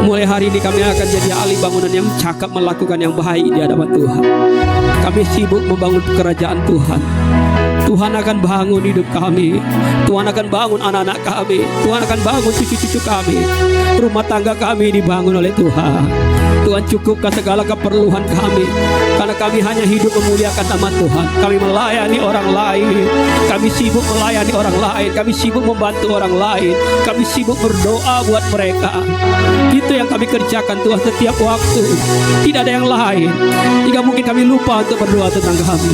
[SPEAKER 1] Mulai hari ini kami akan jadi ahli bangunan yang cakap, melakukan yang baik di hadapan Tuhan. Kami sibuk membangun kerajaan Tuhan. Tuhan akan bangun hidup kami. Tuhan akan bangun anak-anak kami. Tuhan akan bangun cucu-cucu kami. Rumah tangga kami dibangun oleh Tuhan. Tuhan cukupkan segala keperluan kami. Karena kami hanya hidup memuliakan nama Tuhan. Kami melayani orang lain. Kami sibuk melayani orang lain. Kami sibuk membantu orang lain. Kami sibuk berdoa buat mereka. Itu yang kami kerjakan Tuhan setiap waktu. Tidak ada yang lain. Jika mungkin kami lupa untuk berdoa tentang kami,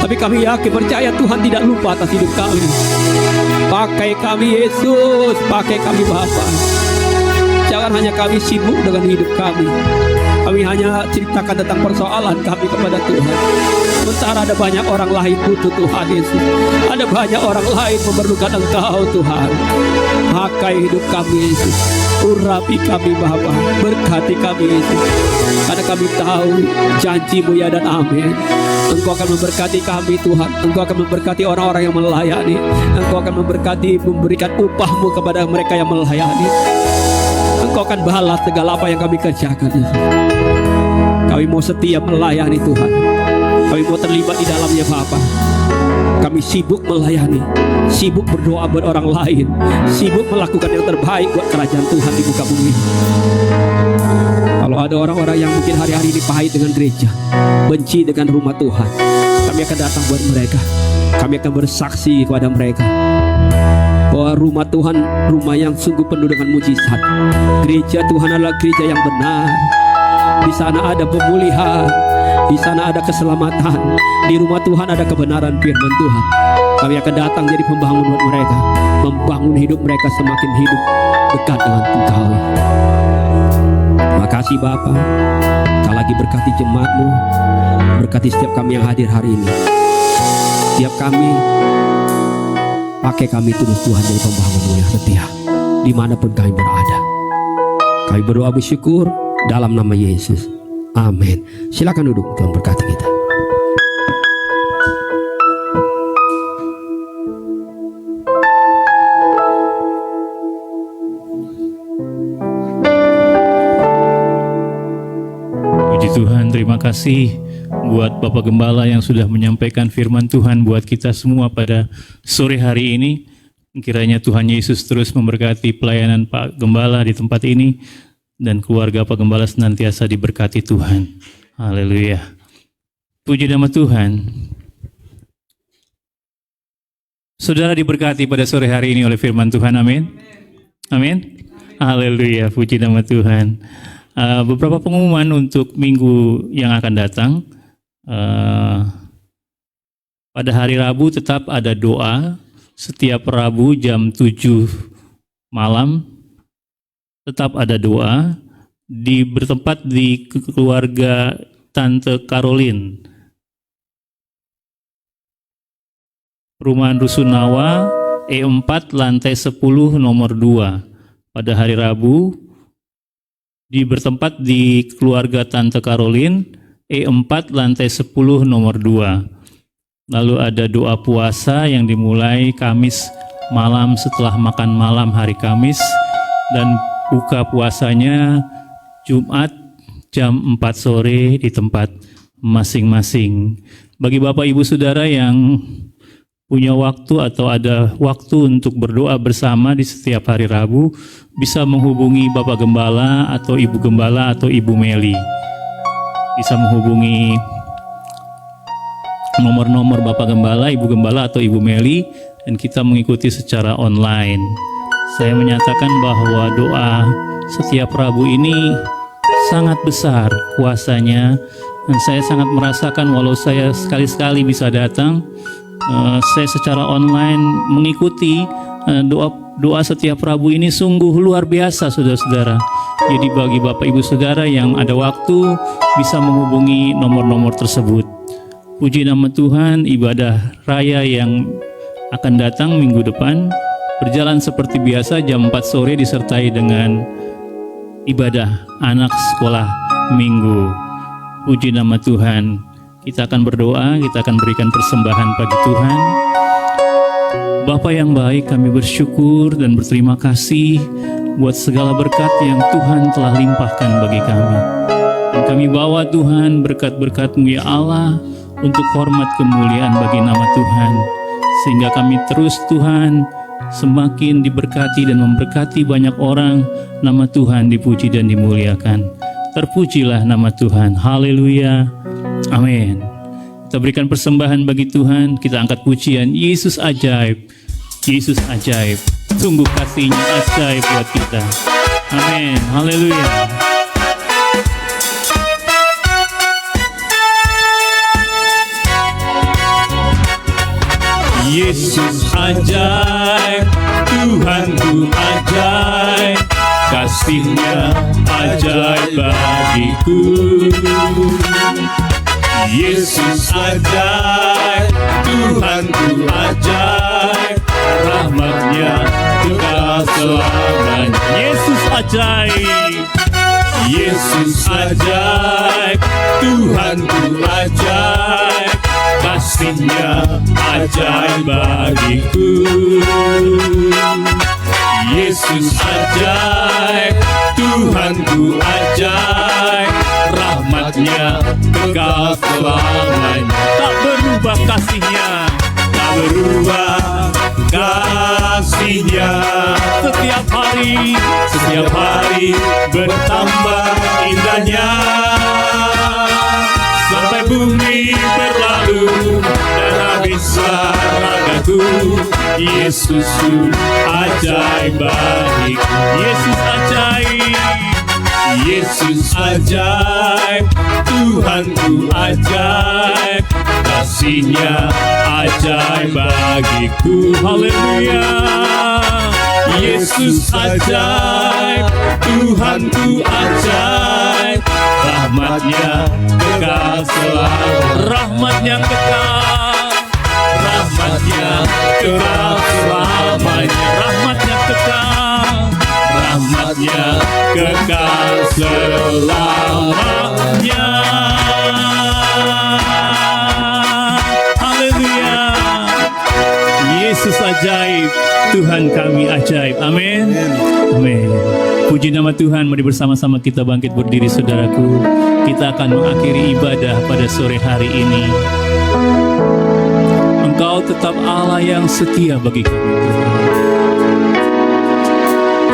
[SPEAKER 1] tapi kami yakin, percaya Tuhan tidak lupa atas hidup kami. Pakai kami Yesus, pakai kami Bapa. Jangan hanya kami sibuk dengan hidup kami. Kami hanya ceritakan tentang persoalan kami kepada Tuhan. Sementara ada banyak orang lain butuh Tuhan Yesus. Ada banyak orang lain memerlukan Engkau Tuhan. Pakai hidup kami Yesus. Urapi kami Bapa. Berkati kami Yesus. Karena kami tahu janji-Mu ya dan amin. Engkau akan memberkati kami Tuhan. Engkau akan memberkati orang-orang yang melayani. Engkau akan memberkati, memberikan upah-Mu kepada mereka yang melayani. Engkau akan balas segala apa yang kami kerjakan Yesus. Kami mau setia melayani Tuhan. Kami mau terlibat di dalamnya Bapa. Kami sibuk melayani, sibuk berdoa buat orang lain, sibuk melakukan yang terbaik buat kerajaan Tuhan di muka bumi. Kalau ada orang-orang yang mungkin hari-hari ini pahit dengan gereja, benci dengan rumah Tuhan, kami akan datang buat mereka. Kami akan bersaksi kepada mereka bahwa rumah Tuhan, rumah yang sungguh penuh dengan mujizat. Gereja Tuhan adalah gereja yang benar. Di sana ada pemulihan, di sana ada keselamatan. Di rumah Tuhan ada kebenaran firman Tuhan. Kami akan datang jadi pembangun buat mereka, membangun hidup mereka semakin hidup dekat dengan Engkau. Makasih Bapa. Kau lagi berkati jemaat-Mu, berkati setiap kami yang hadir hari ini. Setiap kami, pakai kami terus Tuhan jadi pembangun-Mu yang setia dimanapun kami berada. Kami berdoa bersyukur dalam nama Yesus. Amin. Silakan duduk, Tuhan berkati kita.
[SPEAKER 2] Puji Tuhan, terima kasih buat Bapak Gembala yang sudah menyampaikan firman Tuhan buat kita semua pada sore hari ini. Kiranya Tuhan Yesus terus memberkati pelayanan Pak Gembala di tempat ini, dan keluarga Pak Gembala senantiasa diberkati Tuhan. Haleluya. Puji nama Tuhan. Saudara diberkati pada sore hari ini oleh firman Tuhan, amin. Amin. Haleluya, puji nama Tuhan. Beberapa pengumuman untuk minggu yang akan datang. Pada hari Rabu tetap ada doa. Setiap Rabu jam 7 malam tetap ada doa bertempat di keluarga Tante Caroline, Perumahan Rusunawa E4 lantai 10 nomor 2. Pada hari Rabu bertempat di keluarga Tante Caroline E4 lantai 10 nomor 2. Lalu ada doa puasa yang dimulai Kamis malam setelah makan malam hari Kamis, dan buka puasanya Jumat jam 4 sore di tempat masing-masing. Bagi Bapak Ibu Saudara yang punya waktu atau ada waktu untuk berdoa bersama di setiap hari Rabu, bisa menghubungi Bapak Gembala atau Ibu Gembala atau Ibu Meli. Bisa menghubungi nomor-nomor Bapak Gembala, Ibu Gembala atau Ibu Meli, dan kita mengikuti secara online. Saya menyatakan bahwa doa setiap Rabu ini sangat besar kuasanya, dan saya sangat merasakan walau saya sekali-sekali bisa datang, saya secara online mengikuti doa setiap Rabu ini sungguh luar biasa, saudara-saudara. Jadi bagi Bapak Ibu Saudara yang ada waktu bisa menghubungi nomor-nomor tersebut. Puji nama Tuhan, ibadah raya yang akan datang minggu depan berjalan seperti biasa jam 4 sore disertai dengan ibadah anak sekolah minggu. Puji nama Tuhan. Kita akan berdoa, kita akan berikan persembahan bagi Tuhan. Bapa yang baik, kami bersyukur dan berterima kasih buat segala berkat yang Tuhan telah limpahkan bagi kami. Dan kami bawa Tuhan berkat-berkat-Mu ya Allah untuk hormat kemuliaan bagi nama Tuhan, sehingga kami terus Tuhan semakin diberkati dan memberkati banyak orang. Nama Tuhan dipuji dan dimuliakan. Terpujilah nama Tuhan. Haleluya. Amin. Kita berikan persembahan bagi Tuhan. Kita angkat pujian Yesus ajaib. Yesus ajaib. Sungguh kasih-Nya ajaib buat kita. Amin. Haleluya.
[SPEAKER 3] Yesus ajaib, Tuhanku ajaib, kasih-Nya ajaib bagiku. Yesus ajaib, Tuhanku ajaib, rahmat-Nya kekal selamanya.
[SPEAKER 2] Yesus ajaib.
[SPEAKER 3] Yesus ajaib, Tuhanku ajaib, kasih-Nya ajaib bagiku. Yesus ajaib, Tuhanku ajaib, rahmat-Nya kekal selamanya.
[SPEAKER 2] Tak berubah kasih-Nya,
[SPEAKER 3] Tak berubah kasih-Nya,
[SPEAKER 2] setiap hari
[SPEAKER 3] bertambah indahnya. Sampai bumi berlalu dan habislah ragaku, Yesus ajaib bagiku.
[SPEAKER 2] Yesus ajaib.
[SPEAKER 3] Yesus ajaib, Tuhanku ajaib, kasih-Nya ajaib bagiku.
[SPEAKER 2] Haleluya.
[SPEAKER 3] Yesus ajaib, Tuhanku ajaib, rahmat-Nya kekal selamanya.
[SPEAKER 2] Rahmat-Nya kekal.
[SPEAKER 3] Rahmat-Nya kekal selamanya.
[SPEAKER 2] Rahmat-Nya kekal.
[SPEAKER 3] Rahmat-Nya kekal selamanya.
[SPEAKER 2] Haleluya. Yesus ajaib, Tuhan kami ajaib. Amin. Amin. Puji nama Tuhan. Mari bersama-sama kita bangkit berdiri, saudaraku. Kita akan mengakhiri ibadah pada sore hari ini. Engkau tetap Allah yang setia bagi kami, Tuhan.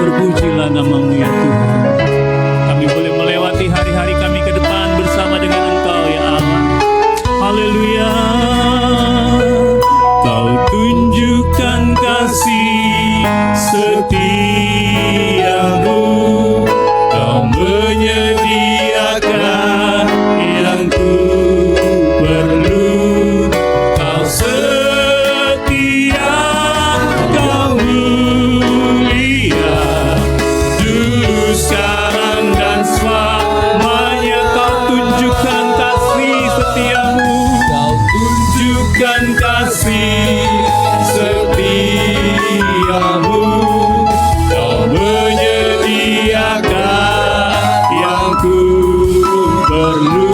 [SPEAKER 2] Terpujilah nama-Mu ya Tuhan. Kami boleh melewati hari-hari kami ke depan bersama dengan Engkau ya Allah. Haleluya.
[SPEAKER 3] Kau tunjukkan kasih setiamu, Kau menyediakan yang ku perlu. Kau setia, Kau mulia, dulu, sekarang, dan selamanya. Kau tunjukkan kasih setiamu, Kau tunjukkan kasih setiamu, Kau menyediakan yang ku perlu.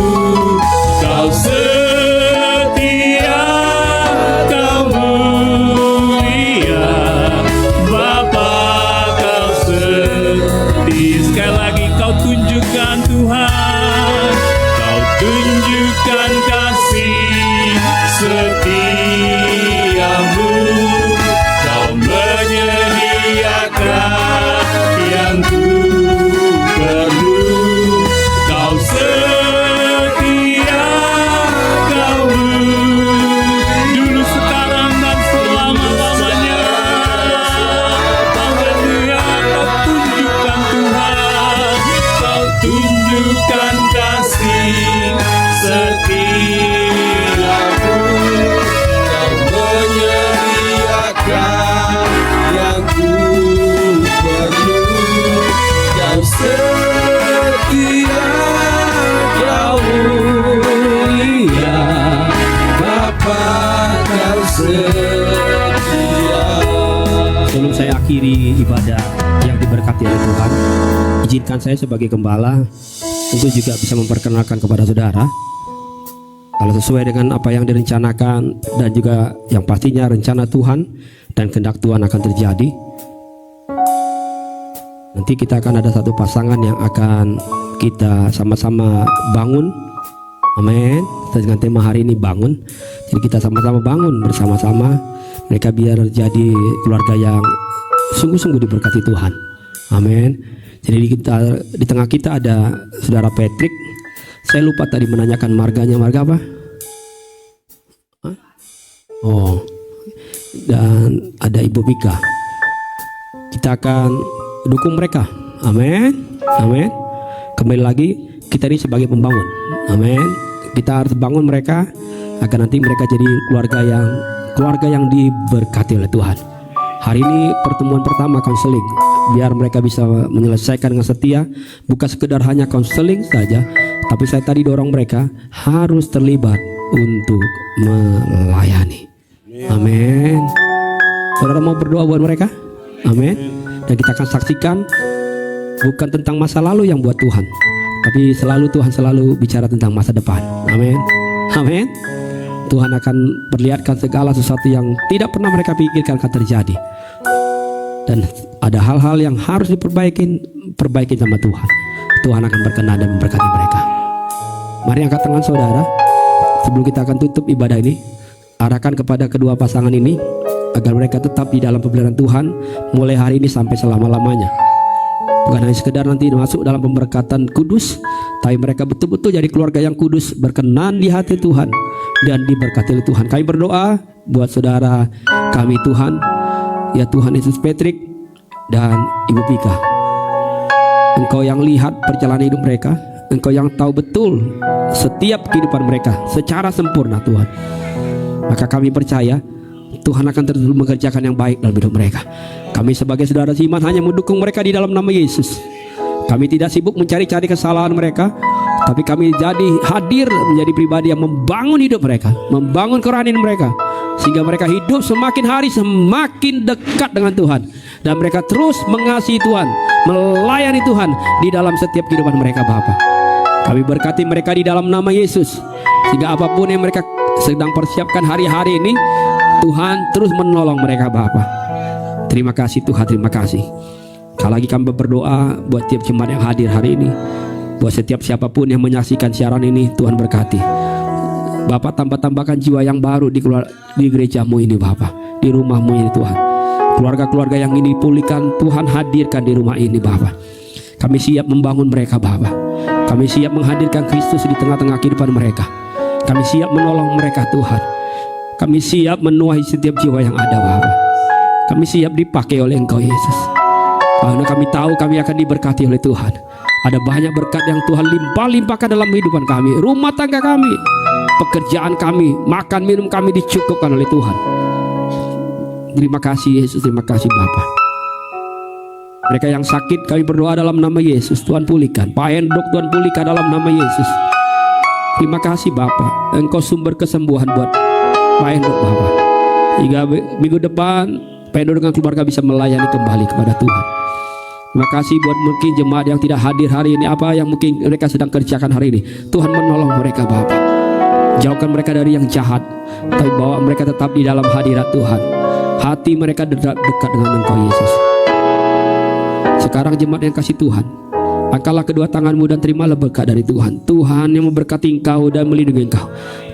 [SPEAKER 3] setia.
[SPEAKER 1] Sebelum saya akhiri ibadah yang diberkati oleh Tuhan, izinkan saya sebagai gembala untuk juga bisa memperkenalkan kepada saudara, kalau sesuai dengan apa yang direncanakan dan juga yang pastinya rencana Tuhan dan kehendak Tuhan akan terjadi, nanti kita akan ada satu pasangan yang akan kita sama-sama bangun. Amin. Dengan tema hari ini bangun. Jadi kita sama-sama bangun bersama-sama. Mereka biar jadi keluarga yang sungguh-sungguh diberkati Tuhan. Amin. Jadi di tengah kita ada saudara Patrick. Saya lupa tadi menanyakan marganya. Marga apa? Hah? Oh. Dan ada Ibu Pika. Kita akan dukung mereka. Amin. Amin. Kembali lagi kita ini sebagai pembangun. Amin. Kita harus bangun mereka agar nanti mereka jadi keluarga yang diberkati oleh Tuhan. Hari ini pertemuan pertama konseling, biar mereka bisa menyelesaikan dengan setia, bukan sekedar hanya konseling saja, tapi saya tadi dorong mereka harus terlibat untuk melayani. Amin. Saudara mau berdoa buat mereka? Amin. Dan kita akan saksikan bukan tentang masa lalu yang buat Tuhan, tapi Tuhan selalu bicara tentang masa depan. Amin. Amin. Tuhan akan perlihatkan segala sesuatu yang tidak pernah mereka pikirkan akan terjadi. Dan ada hal-hal yang harus perbaiki sama Tuhan. Tuhan akan berkenan dan memberkati mereka. Mari angkat tangan saudara. Sebelum kita akan tutup ibadah ini, arahkan kepada kedua pasangan ini agar mereka tetap di dalam pemeliharaan Tuhan mulai hari ini sampai selama-lamanya. Bukan hanya sekedar nanti masuk dalam pemberkatan kudus, tapi mereka betul-betul jadi keluarga yang kudus, berkenan di hati Tuhan dan diberkati oleh Tuhan. Kami berdoa buat saudara kami Tuhan, ya Tuhan Yesus Patrick dan Ibu Pika. Engkau yang lihat perjalanan hidup mereka, Engkau yang tahu betul setiap kehidupan mereka secara sempurna Tuhan. Maka kami percaya Tuhan akan terus mengerjakan yang baik dalam hidup mereka. Kami sebagai saudara seiman hanya mendukung mereka di dalam nama Yesus. Kami tidak sibuk mencari-cari kesalahan mereka, tapi kami jadi hadir menjadi pribadi yang membangun hidup mereka, membangun kerohanian mereka, sehingga mereka hidup semakin hari semakin dekat dengan Tuhan, dan mereka terus mengasihi Tuhan, melayani Tuhan di dalam setiap kehidupan mereka Bapa. Kami berkati mereka di dalam nama Yesus, sehingga apapun yang mereka sedang persiapkan hari-hari ini, Tuhan terus menolong mereka Bapa. Terima kasih Tuhan, terima kasih. Sekali lagi kami berdoa buat tiap jemaat yang hadir hari ini, buat setiap siapapun yang menyaksikan siaran ini, Tuhan berkati. Bapak tambahkan jiwa yang baru di gerejamu ini Bapak, di rumahmu ini Tuhan. Keluarga-keluarga yang ini pulihkan, Tuhan hadirkan di rumah ini Bapak. Kami siap membangun mereka Bapak. Kami siap menghadirkan Kristus di tengah-tengah kehidupan mereka. Kami siap menolong mereka Tuhan. Kami siap menuahi setiap jiwa yang ada Bapak. Kami siap dipakai oleh Engkau Yesus, karena kami tahu kami akan diberkati oleh Tuhan. Ada banyak berkat yang Tuhan limpah-limpahkan dalam kehidupan kami, rumah tangga kami, pekerjaan kami, makan minum kami dicukupkan oleh Tuhan. Terima kasih Yesus, terima kasih Bapa. Mereka yang sakit kami berdoa dalam nama Yesus, Tuhan pulihkan. Pak Endok Tuhan pulihkan dalam nama Yesus. Terima kasih Bapa, Engkau sumber kesembuhan buat Pak Endok Bapa. Hingga minggu depan Pak Endok dengan keluarga bisa melayani kembali kepada Tuhan. Terima kasih buat mungkin jemaat yang tidak hadir hari ini, apa yang mungkin mereka sedang kerjakan hari ini. Tuhan menolong mereka Bapa. Jauhkan mereka dari yang jahat, tapi bawa mereka tetap di dalam hadirat Tuhan. Hati mereka dekat dengan Engkau Yesus. Sekarang jemaat yang kasih Tuhan, angkatlah kedua tanganmu dan terimalah berkat dari Tuhan. Tuhan yang memberkati engkau dan melindungi engkau.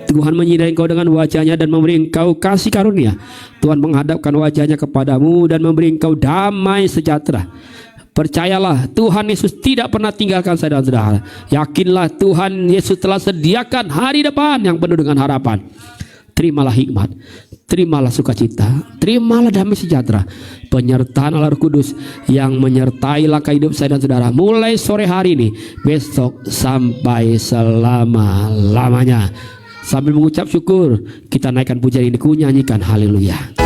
[SPEAKER 1] Tuhan menyinari engkau dengan wajahnya dan memberi engkau kasih karunia. Tuhan menghadapkan wajahnya kepadamu dan memberi engkau damai sejahtera. Percayalah, Tuhan Yesus tidak pernah tinggalkan saya dan saudara. Yakinlah, Tuhan Yesus telah sediakan hari depan yang penuh dengan harapan. Terimalah hikmat, terimalah sukacita, terimalah damai sejahtera, penyertaan Allah Roh Kudus yang menyertai langkah hidup saya dan saudara mulai sore hari ini, besok sampai selama-lamanya. Sambil mengucap syukur, kita naikkan pujian ini, ku nyanyikan haleluya. Ku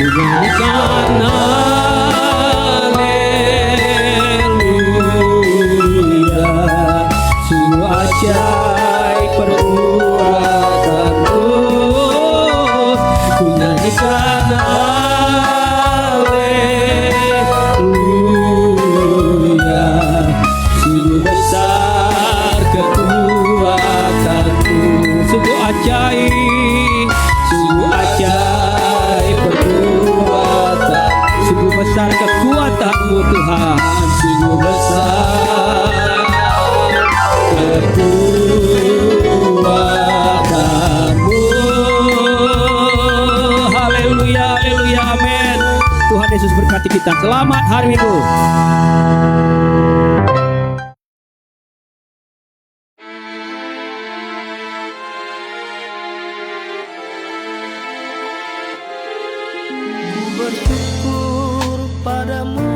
[SPEAKER 1] nyanyikan haleluya, sungguh ajaib perbuatanmu. memberkati kita. Selamat hari Minggu.
[SPEAKER 4] Bersyukur padamu